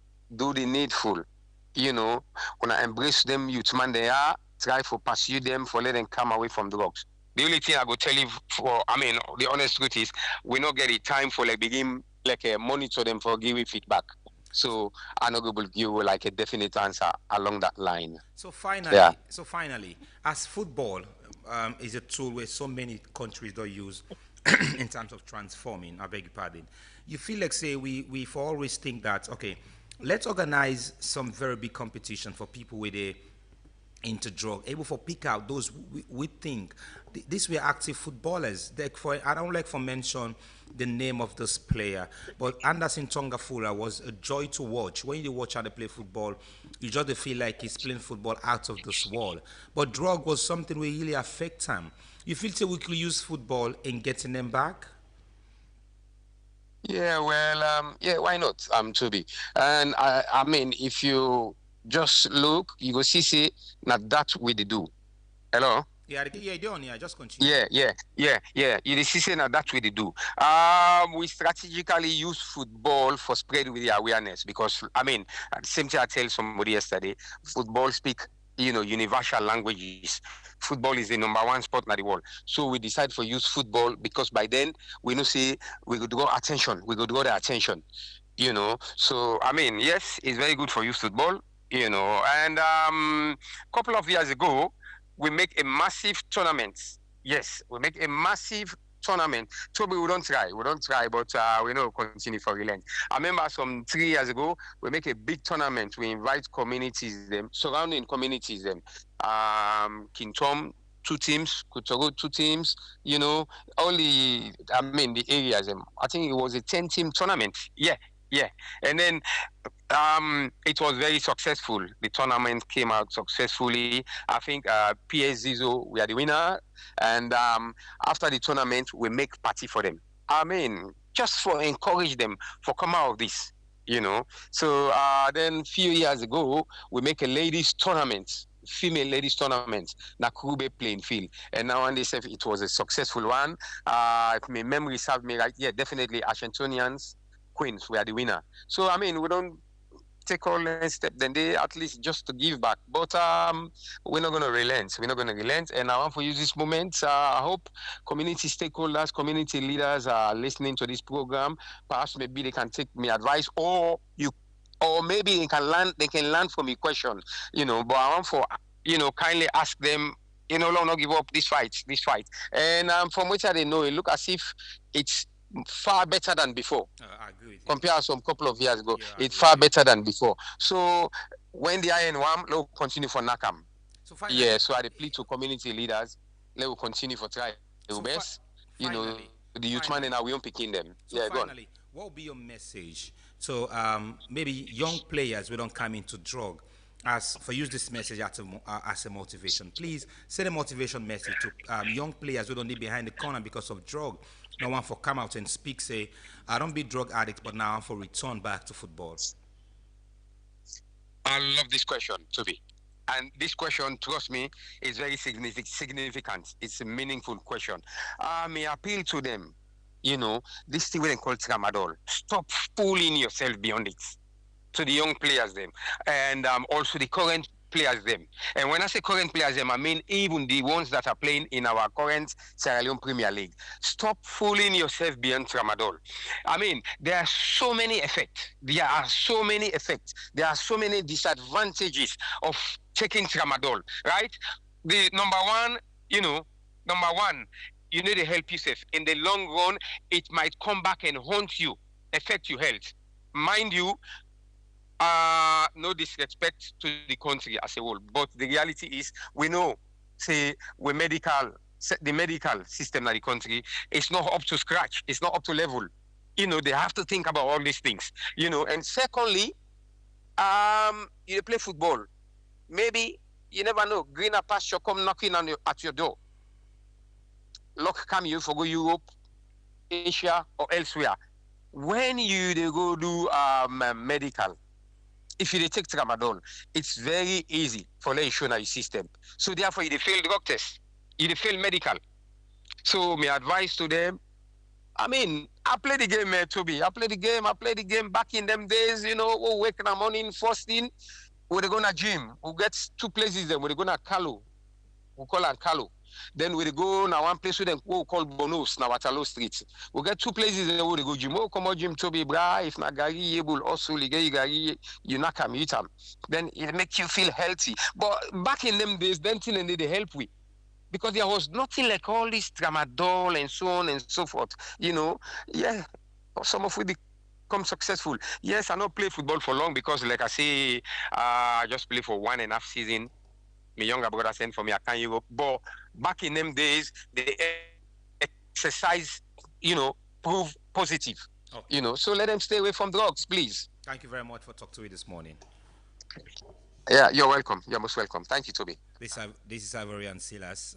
When I embrace them youth man they are, try to pursue them, for let them come away from drugs. The only thing I go tell you the honest truth is, we not get the time for begin monitor them for giving feedback. So I'm not able to give you a definite answer along that line. So finally, as football is a tool where so many countries don't use in terms of transforming, I beg your pardon, you feel like, say, we for always think that, okay, let's organize some very big competition for people with a into drug, able for pick out those we think these were active footballers. Like for I don't like for mention the name of this player, but Anderson Tongafula was a joy to watch. When you watch how they play football, you just feel like he's playing football out of this world. But drug was something we really affect him. You feel that we could use football in getting them back? Yeah, well, yeah, why not, Toby? And I mean, if you just look, you go see, not that we do. Hello? Yeah, yeah, just continue. Yeah. You see, now that's what they do. We strategically use football for spread with the awareness because, I mean, at the same time, I tell somebody yesterday, football speak, universal languages. Football is the #1 sport in the world. So we decide for use football because by then we know see we could draw attention. We could draw the attention, So I mean, yes, it's very good for use football, And couple of years ago, we make a massive tournament. Yes, we make a massive tournament. So we don't try, but we know continue for relent. I remember some 3 years ago, we make a big tournament. We invite communities, them surrounding communities, them. Kintom, 2 teams, Kutoro, 2 teams. Only the areas. I think it was a 10-team tournament. Yeah. And then it was very successful. The tournament came out successfully. I think PS Zizo, we are the winner. And after the tournament, we make party for them. I mean, just for encourage them for come out of this, So then few years ago, we make a ladies tournament. Female ladies tournament, Nakurube playing field, and now on this it was a successful one. If my memory serves me right, yeah, definitely Ashantonians Queens, we are the winner. So I mean, we don't take all the step, then they at least just to give back. But we're not gonna relent. And I want to use this moment. I hope community stakeholders, community leaders are listening to this program. Perhaps maybe they can take me advice, or maybe they can learn from your question. But I want for kindly ask them. Not give up this fight. And from which they know, it look as if it's far better than before. I agree with you. Compared to some couple of years ago, it's far better than before. So when the iron one, they'll continue for Nakam. So finally, so I plead to community leaders, they will continue for try the best. The youth man and we won't picking them. So finally, what will be your message? So maybe young players we don't come into drug. Use this message as a motivation. Please send a motivation message to young players who don't need behind the corner because of drug. No one for come out and speak, say, I don't be drug addict, but now I'm for return back to football. I love this question, Toby. And this question, trust me, is very significant. It's a meaningful question. May appeal to them, this thing we call tramadol. Stop fooling yourself beyond it. To the young players, them, and also the current players, them. And when I say current players, them, I mean even the ones that are playing in our current Sierra Leone Premier League. Stop fooling yourself beyond tramadol. I mean, there are so many effects. There are so many disadvantages of taking tramadol, right? The number one, you need to help yourself. In the long run, it might come back and haunt you, affect your health. Mind you, no disrespect to the country as a whole, but the reality is we know, the medical system of the country is not up to scratch, it's not up to level. They have to think about all these things. And secondly, you play football. Maybe you never know, greener pasture come knocking at your door. Luck come you for go Europe, Asia, or elsewhere. When you they go do medical, if you take tramadol, it's very easy for the insurance system. So therefore, you fail drug test, you fail medical. So my advice to them, I mean, I play the game, Toby. I play the game back in them days, we wake in the morning, first thing, we're going to gym. We get 2 places then, we're going to Kalu. We call it Kalu. Then we go now one place with them we call Bonus now Watalo Street. We get 2 places there we go gym. Oh, come on, gym Toby bra. If na gari able also gari you not come eat them. Then it makes you feel healthy. But back in them days, then thing and they help we. Because there was nothing like all this tramadol and so on and so forth. Yeah. Some of we become successful. Yes, I not play football for long because like I say, I just play for 1.5 seasons. My younger brother sent for me, I can't Europe. But back in them days, the exercise, prove positive. Okay. So let them stay away from drugs, please. Thank you very much for talking to me this morning. Yeah, you're welcome. You're most welcome. Thank you, Toby. This is Ivory and Silas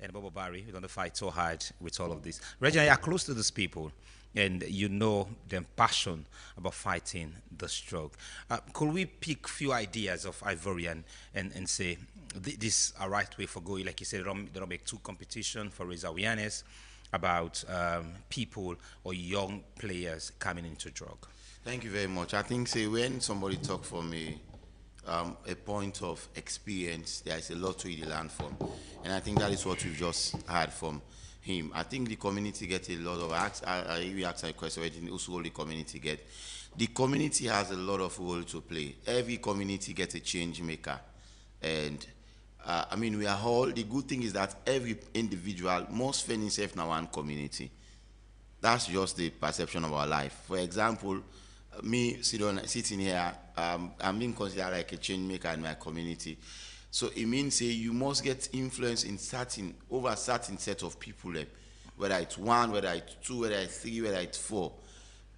and Bobo Barry. We're going to fight so hard with all of this. Regina, you're close to these people, and you know their passion about fighting the stroke. Could we pick few ideas of Ivory and say this is a right way for going? Like you said, they don't make two competition for raise awareness about people or young players coming into drug. Thank you very much. I think, say, when somebody talk from a point of experience, there is a lot to really learn from. And I think that is what we've just heard from him. I think the community gets a lot of we asked a question, also the community get. The community has a lot of role to play. Every community gets a change maker. And I mean, we are all, the good thing is that every individual must find himself in one community. That's just the perception of our life. For example, me sitting here, I'm being considered like a change maker in my community. So it means say you must get influence in over a certain set of people, whether it's one, whether it's two, whether it's three, whether it's four.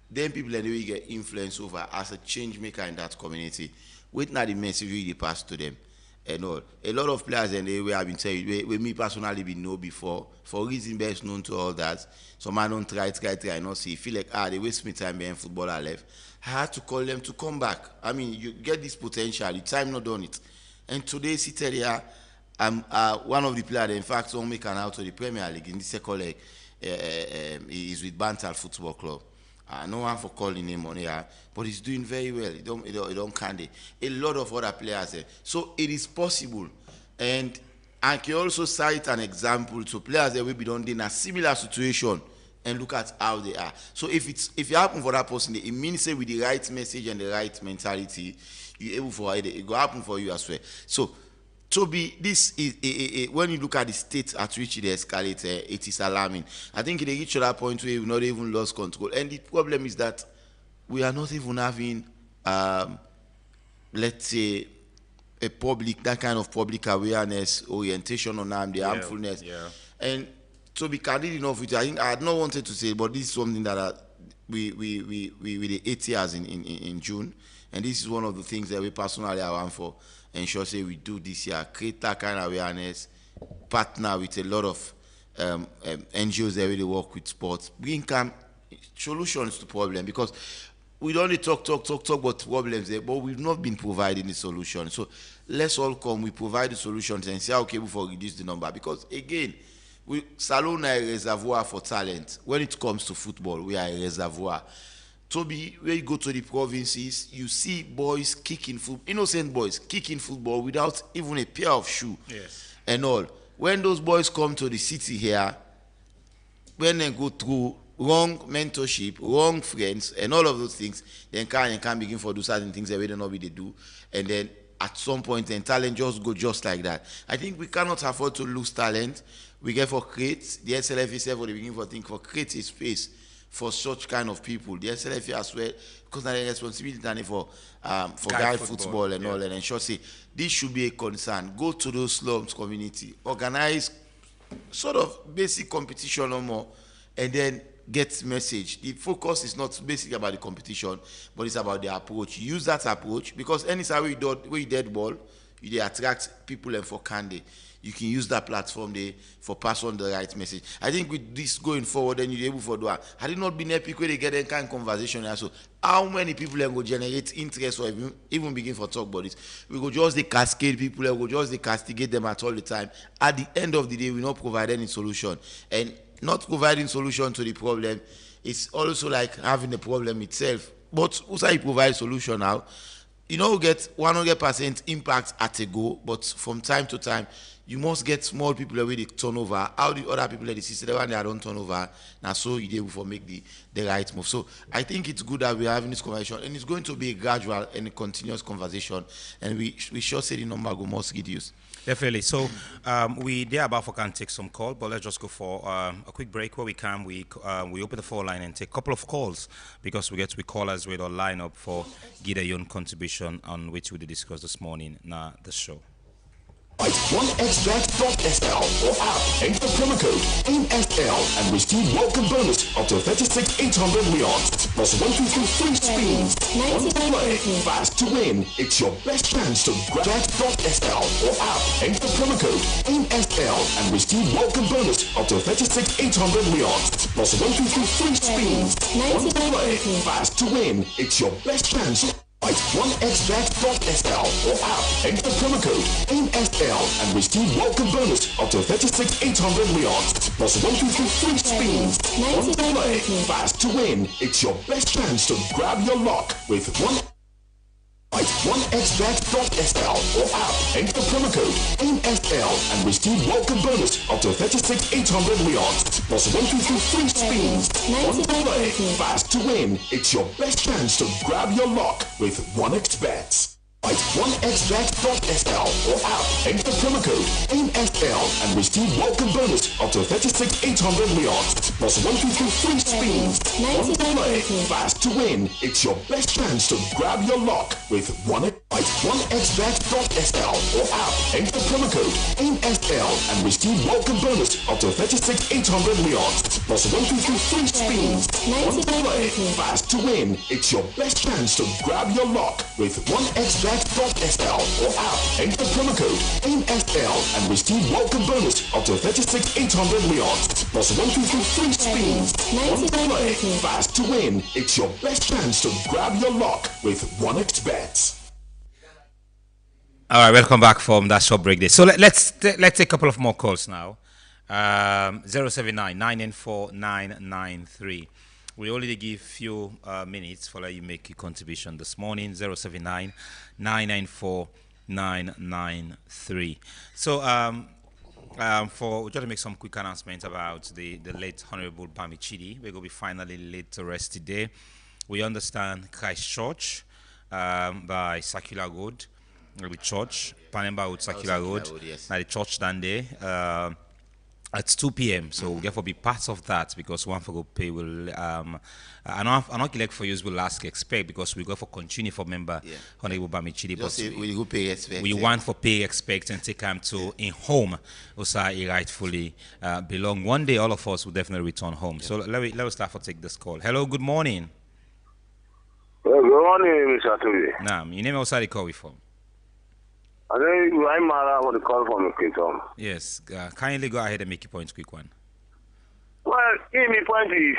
Then people anyway get influence over as a change maker in that community. Wait now the message really pass to them. And all. A lot of players and the way I've been saying, with me personally been know before, for reason best known to all that. Some man don't try, not see. Feel like they waste me time being footballer left. I had to call them to come back. I mean, you get this potential, the time not done it. And today, seated here, I'm one of the players, in fact, don't make an out of the Premier League in the second leg. He's with Bantal Football Club. No one for calling him on here, but he's doing very well. He don't candy. A lot of other players. So it is possible. And I can also cite an example to players that will be done in a similar situation and look at how they are. So if it happen for that person, it means say with the right message and the right mentality, you able for it will happen for you as well. So Toby, this is when you look at the state at which it escalates, it is alarming. I think it reached that point where we've not even lost control. And the problem is that we are not even having, let's say, that kind of public awareness, orientation on the harmfulness. Yeah. And to be candid enough with you, I think I had not wanted to say, but this is something that we did 8 years in June. And this is one of the things that we personally are on for. Ensure say we do this year, create that kind of awareness, partner with a lot of NGOs that really work with sports, bring solutions to problems, because we don't only talk about problems there, but we've not been providing the solution. So let's all come, we provide the solutions and say, okay, before we reduce the number. Because again, Salone are a reservoir for talent. When it comes to football, we are a reservoir. Toby, when you go to the provinces, you see boys kicking football, innocent boys kicking football without even a pair of shoes. Yes. And all. When those boys come to the city here, when they go through wrong mentorship, wrong friends, and all of those things, then can begin to do certain things that we don't know what they do. And then at some point, then talent just go just like that. I think we cannot afford to lose talent. We get for create, the SLF itself, for the beginning for think for create a space for such kind of people. The SLFA as well, because there is responsibility for guide football and all, and ensure say this should be a concern. Go to those slums community, organize sort of basic competition no more, and then get message. The focus is not basically about the competition, but it's about the approach. Use that approach, because anytime we dead ball, you attract people and for candy. You can use that platform there for pass on the right message. I think with this going forward, then you're able to do that. Had it not been epic where they get that kind of conversation, so how many people will generate interest or even begin to talk about it? We go just the cascade people, we go just the castigate them at all the time. At the end of the day, we not provide any solution. And not providing solution to the problem is also like having the problem itself. But also you provide solution now. You know, get 100% impact at a go, but from time to time, you must get small people away the turnover. How the other people in the system, the one they don't turn over, now so you able to make the right move. So I think it's good that we're having this conversation, and it's going to be a gradual and a continuous conversation, and we should say the number go must reduce. Definitely. So they're about for can take some call, but let's just go for a quick break where we can. We open the phone line and take a couple of calls, because we get to be callers with our line up for give their own contribution on which we discussed this morning na the show. At 1xbet.sl or app, enter promo code NSL and receive welcome bonus up to 36,800 Leons. Plus 153 spins. One play, fast to win. It's your best chance to grab bet.sl or app, enter promo code NSL and receive welcome bonus up to 36,800 Leons. Plus 153 spins. One play, fast to win. It's your best chance. At 1xbet.sl or app, enter promo code NSL and receive welcome bonus up to 36,800 Leons. Plus 153 spins. One play, fast to win. It's your best chance to grab your luck with one. At 1xbet.sl or app, enter promo code NSL and receive welcome bonus up to 36,800 Leons. Plus 153 spins. One play, fast to win. It's your best chance to grab your luck with 1xbet. At 1xbet.sl or app, enter promo code NSL and receive welcome bonus up to 36,800 Leons. Plus 153 spins. One play, fast to win. It's your best chance to grab your luck with 1xbet.sl or app, enter promo code NSL and receive welcome bonus up to 36,800 Leons. Plus 153 spins. One play, fast to win. It's your best chance to grab your luck with 1xbet.sl or app, enter promo code NSL and receive welcome bonus up to 36,800 Leons. Plus 153 spins. One play, fast to win. It's your best chance to grab your luck with 1xbet. All right, welcome back from that short break there. So let's take a couple of more calls now. 079 994 993. We only give few minutes for you make a contribution this morning. 079 994 993. So for just to make some quick announcements about the late Honorable Bami Chidi, we're going to be finally laid to rest today. We understand Christchurch by Circular Road, the church, Panemba Road, Circular Road, yes. now the church down there. At 2 p.m. So we'll therefore be part of that because one for go pay will I'm not like for you will ask expect because we go for continue for member Honorable Bami Chidi. Just say we go pay expect. We want for pay expect and take time to in home also rightfully belong. One day all of us will definitely return home. So let us start for take this call. Hello, good morning. Good morning, Mr. Atubi. Nah, your name also the call we from. I think I'm Mara for the call from the Kitom. Yes, kindly go ahead and make your points quick one. Well, in my point is,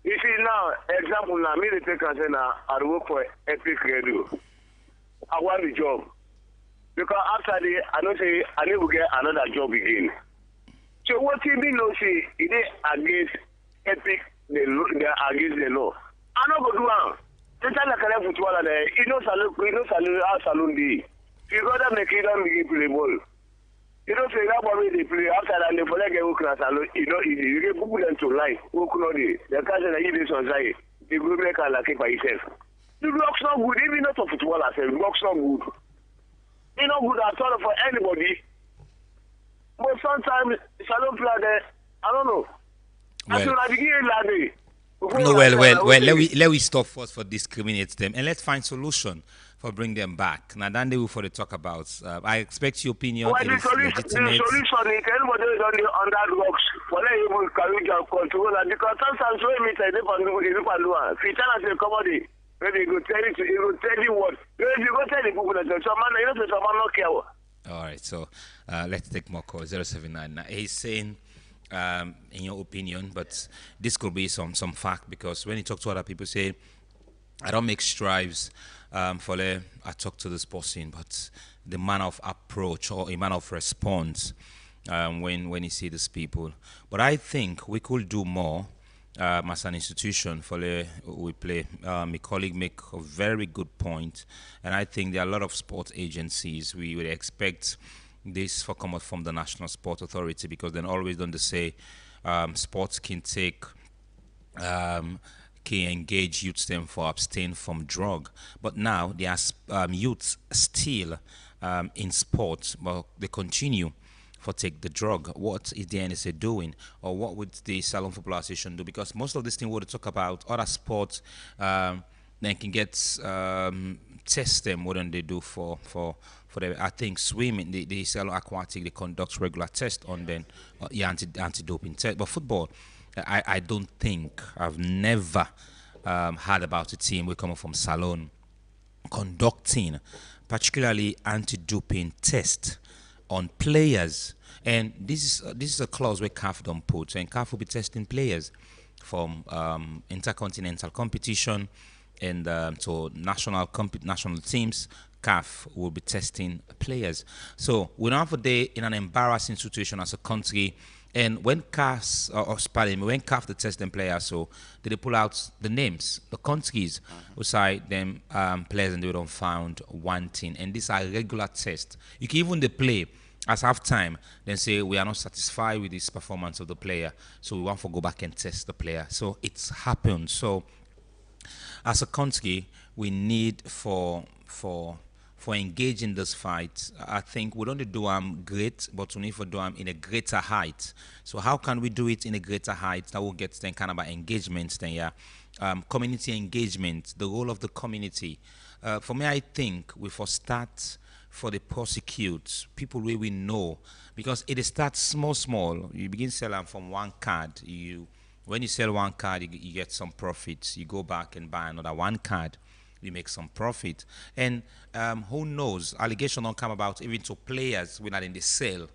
you see now, example now, me the take and say now, I work for Epic Radio. I want the job. Because after the, I don't say, I need to get another job again. So what you mean, no, see, it is against Epic, they against the law. I don't go do it. It's like a football, you know, salon day. You gotta make it on the play ball. You don't say that boy they play after that they forget get class alone. You know easy. You get people them to lie. Who could not the cousin that you this on side. You go make a like by yourself. The work's not good, even not for football as well. Work's not good. It's not good at all for anybody. But sometimes salon play I don't know. Let we stop first for discriminate them and let's find solution for bring them back. Now then they will for the talk about. I expect your opinion. Well, the solution is anybody is on that box. For them even carry your control and because sometimes when we say they can do if you tell us a commodity, maybe you go tell you what. If you go tell the people that someone not care. All right, so let's take more calls. 079. Now, he's saying in your opinion, but this could be some fact because when you talk to other people, say I don't make strives for I talk to this person, but the manner of approach or a manner of response when you see these people. But I think we could do more as an institution. For we play. My colleague make a very good point, and I think there are a lot of sports agencies we would expect this for come out from the National Sport Authority because then always don't they say sports can take can engage youths them for abstain from drug, but now there are youths still in sports, but they continue for take the drug. What is the NSA doing, or what would the Salon Football Association do? Because most of this thing would talk about other sports, then can get test them more than they do for the, I think swimming, the Cello Aquatic, they conduct regular tests on them, anti-doping test. But football, I don't think, I've never heard about a team we come from Salon conducting particularly anti-doping test on players. And this is a clause where CAF don't put, and CAF will be testing players from intercontinental competition and to national teams. CAF will be testing players. So we're now for day in an embarrassing situation as a country. And when CAF, when CAF to test them players, so they pull out the names, the countries who side them players and they don't found wanting. And these are regular tests. You can even play as halftime, then say we are not satisfied with this performance of the player, so we want to go back and test the player. So it's happened. So as a country, we need for engaging this fight. I think we don't do great, but we need to do in a greater height. So how can we do it in a greater height? That will get then kind of engagement then, yeah. Community engagement, the role of the community. For me, I think we first start for the prosecute people where we know, because it starts small. You begin selling from one card. When you sell one card, you get some profits. You go back and buy another one card. You make some profit. And who knows, allegation don't come about even to players we're not in the sale.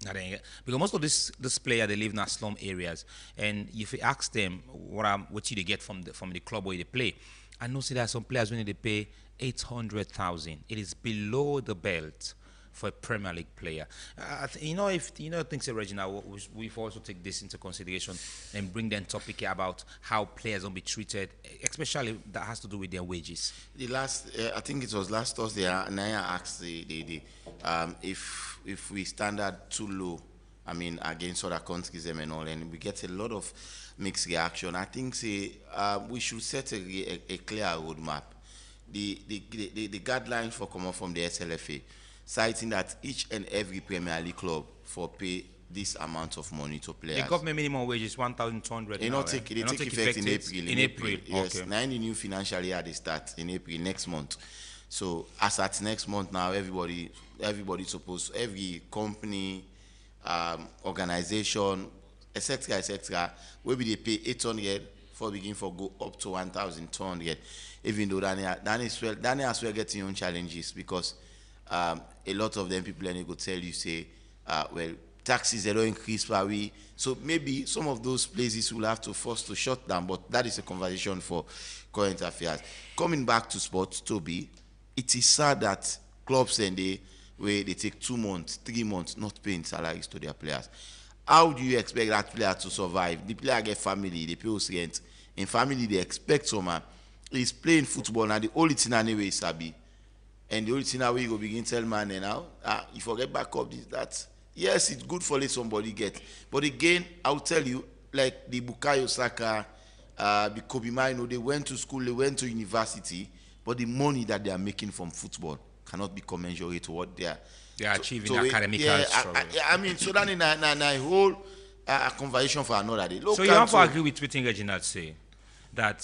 Because most of this player, they live in slum areas, and if you ask them what you they get from the club where they play, I know see there are some players when they pay 800,000. It is below the belt for a Premier League player. Things, Regina, we've also take this into consideration and bring them topic here about how players don't be treated, especially that has to do with their wages. The last, I think it was last Thursday, Naya asked if we standard too low, I mean, against other countries and all, and we get a lot of mixed reaction. I think we should set a clear roadmap. The guidelines for coming from the SLFA, citing that each and every Premier League club for pay this amount of money to players. The government minimum wage is 1,200. They take effect in April. In April, yes. Okay. Now in the new financial year they start in April next month. So as at next month now, everybody supposed, every company, organization, etc., where they pay 800 for begin for go up to 1,200. Even though Daniel as well getting own challenges, because a lot of them people and they go tell you say, well, taxes they don't increase per week. So maybe some of those places will have to force to shut down, but that is a conversation for current affairs. Coming back to sports, Toby, it is sad that clubs and where they take 2 months, 3 months not paying salaries to their players. How do you expect that player to survive? The player get family, they pay us rent. In family, they expect someone. He's playing football now. The only thing anyway is Sabi. And the only thing now we go begin tell man now, you forget back up this, that. Yes, it's good for let somebody get. But again, I'll tell you, like the Bukayo Saka, the Kobe Mino, they went to school, they went to university, but the money that they are making from football cannot be commensurate to what they are achieving academically. I mean, so that in a whole conversation for another day. So you have to agree with what Reginald say, that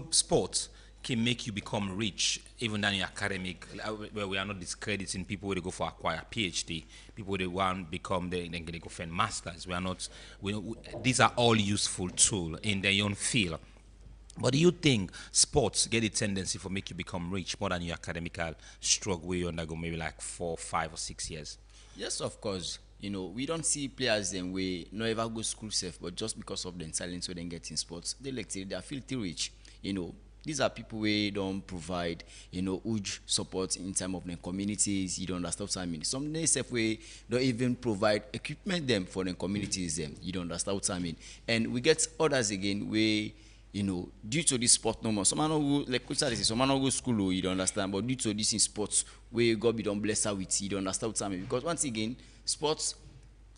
sports can make you become rich, even than your academic, where we are not discrediting people where they go for acquire PhD, people they want become, they go for masters. We are not, these are all useful tools in their own field. But do you think sports get a tendency for make you become rich more than your academical struggle where you undergo maybe like 4, 5, or 6 years? Yes, of course. We don't see players them way no ever go school safe, but just because of the talent so they get in sports, they are filthy rich. These are people who don't provide, huge support in terms of the communities. You don't understand what I mean. Some they say we don't even provide equipment them for the communities them. You don't understand what I mean. And we get others again where, due to this sport no more. Some man go like some man go school, you don't understand. But due to this in sports, where God be don't bless her with, you don't understand what I mean. Because once again, sports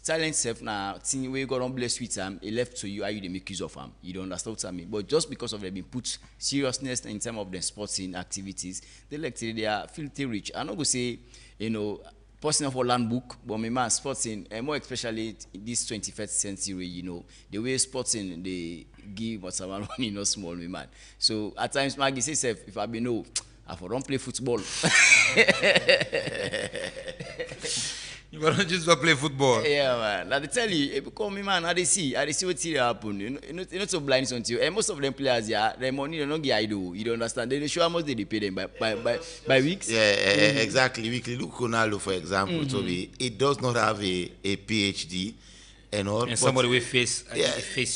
talent self now thing where God don't bless with them, it left to you how you they make use of them. You don't understand what I mean. But just because of them being put seriousness in terms of the sporting activities, they are filthy rich. I'm not gonna say, personal for land book, but my man sporting, and more especially in this 21st century, the way sporting they give what's around money not small, my man. So at times Maggie says if I be I for don't play football. You want just go play football. Yeah, man. I tell you, if you call me, man, I they see what here happen. You're not so blind until you. And most of them players, yeah, their money they don't get idle. You don't understand. They show how much they pay them by weeks. Yeah, exactly. Weekly. Look, Ronaldo, for example, Toby, it does not have a PhD and all. And somebody will face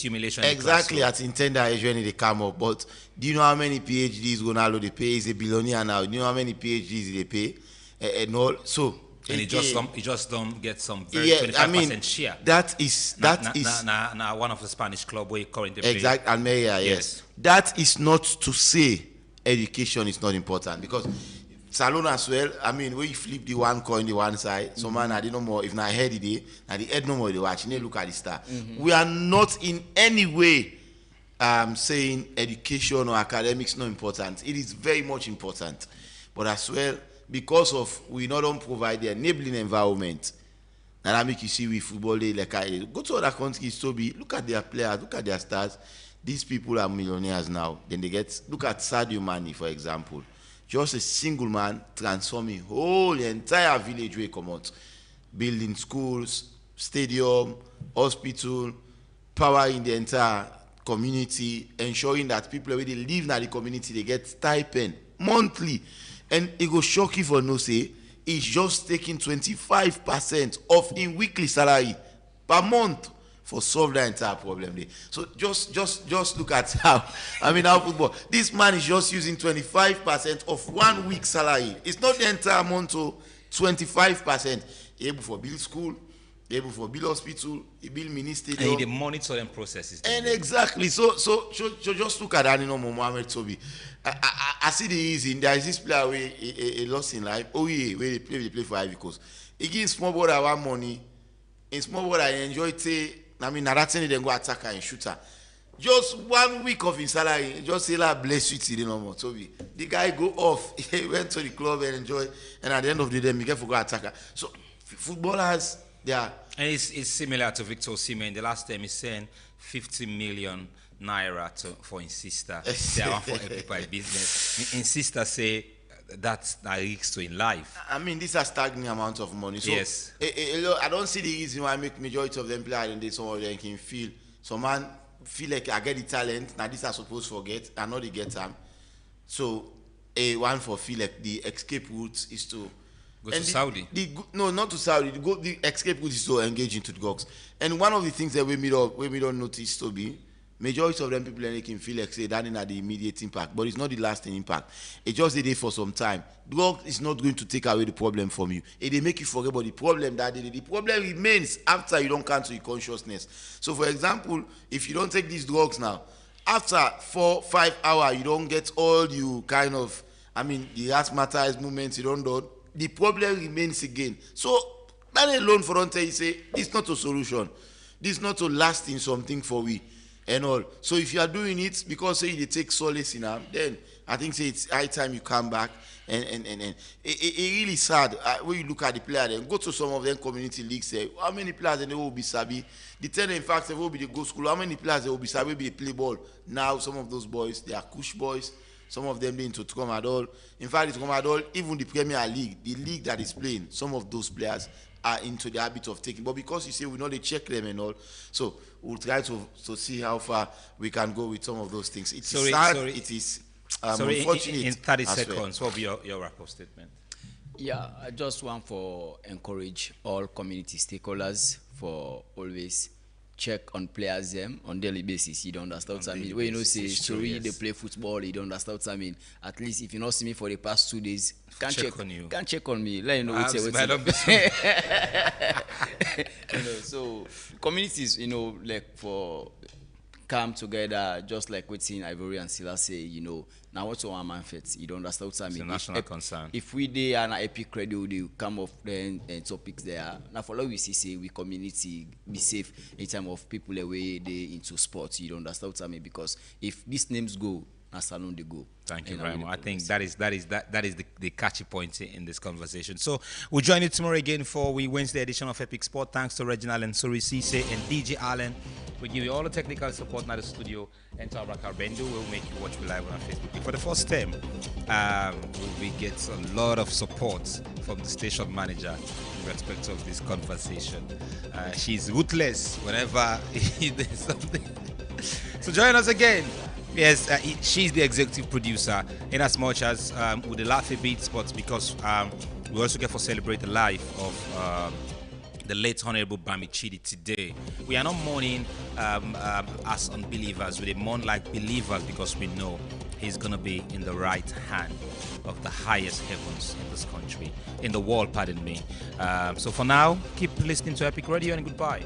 humiliation. Exactly, at intended age when they come up. But do you know how many PhDs Ronaldo they pay? He's a billionaire now. Do you know how many PhDs they pay? And all. So. And he just don't get some very 25% share. That is one of the Spanish club where he currently play. Exactly, Almeria, yes. That is not to say education is not important, because Salon as well. I mean, when you flip the one coin the one side, so man, I didn't know more. If not head the day, and the head no more they watch. You look at the star. We are not in any way saying education or academics not important. It is very much important, but as well, because of we not don't provide the enabling environment, and I make you see with football they like go to other countries to be look at their players, look at their stars. These people are millionaires now. Then they get look at Sadio Mane, for example. Just a single man transforming whole entire village where come out, building schools, stadium, hospital, powering the entire community, ensuring that people where they live in the community they get stipend monthly. And it go shock you for no say, it's just taking 25% of in weekly salary per month for solve the entire problem there. So just look at how football. This man is just using 25% of 1 week salary. It's not the entire month, so 25%. Able for build school, able for build hospital, build mini stadium. And the monitoring processes. And exactly. So just look at Anino Mohamed Toby. I see the easy. There is this player where he lost in life. Oh yeah, where they play for Ivory Coast. He gives small brother one money. In small brother he enjoy narrating then go attacker and shooter. Just 1 week of his salary, just say like bless you till no more. Toby. The guy go off. He went to the club and enjoy. And at the end of the day, Miguel forgot attacker. So footballers, they are. And it's similar to Victor Osimhen. The last time he sent 50 million naira for his sister. They are for people business. His sister say that's a risk to in life. I mean, these are staggering amounts of money. So yes. I don't see the reason why I make majority of them play and some of them can feel. So man feel like I get the talent. Now this I supposed to forget. I know they get them. So one for feel like the escape route is to go to Saudi. No, not to Saudi. The escape route is to engage into the gogs. And one of the things that we don't notice to be majority of them people can feel like say that in the immediate impact, but it's not the lasting impact. It's just a day for some time. Drug is not going to take away the problem from you. It make you forget about the problem that day. The problem remains after you don't come to your consciousness. So for example, if you don't take these drugs now, after 4-5 hours, you don't get all you kind of, the asthmatized movements, you don't do. The problem remains again. So that alone for don't tell you say, it's not a solution. This is not a lasting something for we. And all. So if you are doing it because say you take solace in them, then I think say it's high time you come back and it really sad when you look at the player then go to some of them community leagues say how many players they will be sabi. The ten in fact they will be the go school, how many players they will be sabi be play ball. Now some of those boys they are cush boys, some of them being to Tramadol. In fact it's Tramadol, even the Premier League, the league that is playing, some of those players are into the habit of taking, but because you say we know they check them and all, so we'll try to see how far we can go with some of those things. It is sad. It is unfortunate. In 30 seconds, what will be your wrap-up statement? Yeah, I just want to encourage all community stakeholders for always check on players them on daily basis. You don't understand what I mean? When you know say story they play football, you don't understand what I mean. At least if you not see me for the past 2 days, can't check on you. Can't check on me. Let you know what's so communities, like for come together, just like we've seen Ivory and Silla say, now what's one man fit? You don't understand what I mean? It's a national concern. If we there and epic radio, they come off then and topics there. Now for what we see, say we community be safe in terms of people away they into sports. You don't understand what I mean? Because if these names go, na salon they go. Thank you And very really much. I think progress. that is the catchy point in this conversation. So we'll join you tomorrow again for the Wednesday edition of Epic Sport. Thanks to Reginald and Suri Cisse and DJ Allen. We give you all the technical support now the studio and to Abra Carbendu. We'll make you watch me live on our Facebook. For the first time, we get a lot of support from the station manager in respect of this conversation. She's ruthless whenever there's something. So join us again. Yes, she's the executive producer in as much as with the Laffy Beats, but because we also get to celebrate the life of the late Honorable Bami Chidi today. We are not mourning as unbelievers, we mourn like believers because we know he's going to be in the right hand of the highest heavens in this country, in the world, pardon me. So for now, keep listening to Epic Radio and goodbye.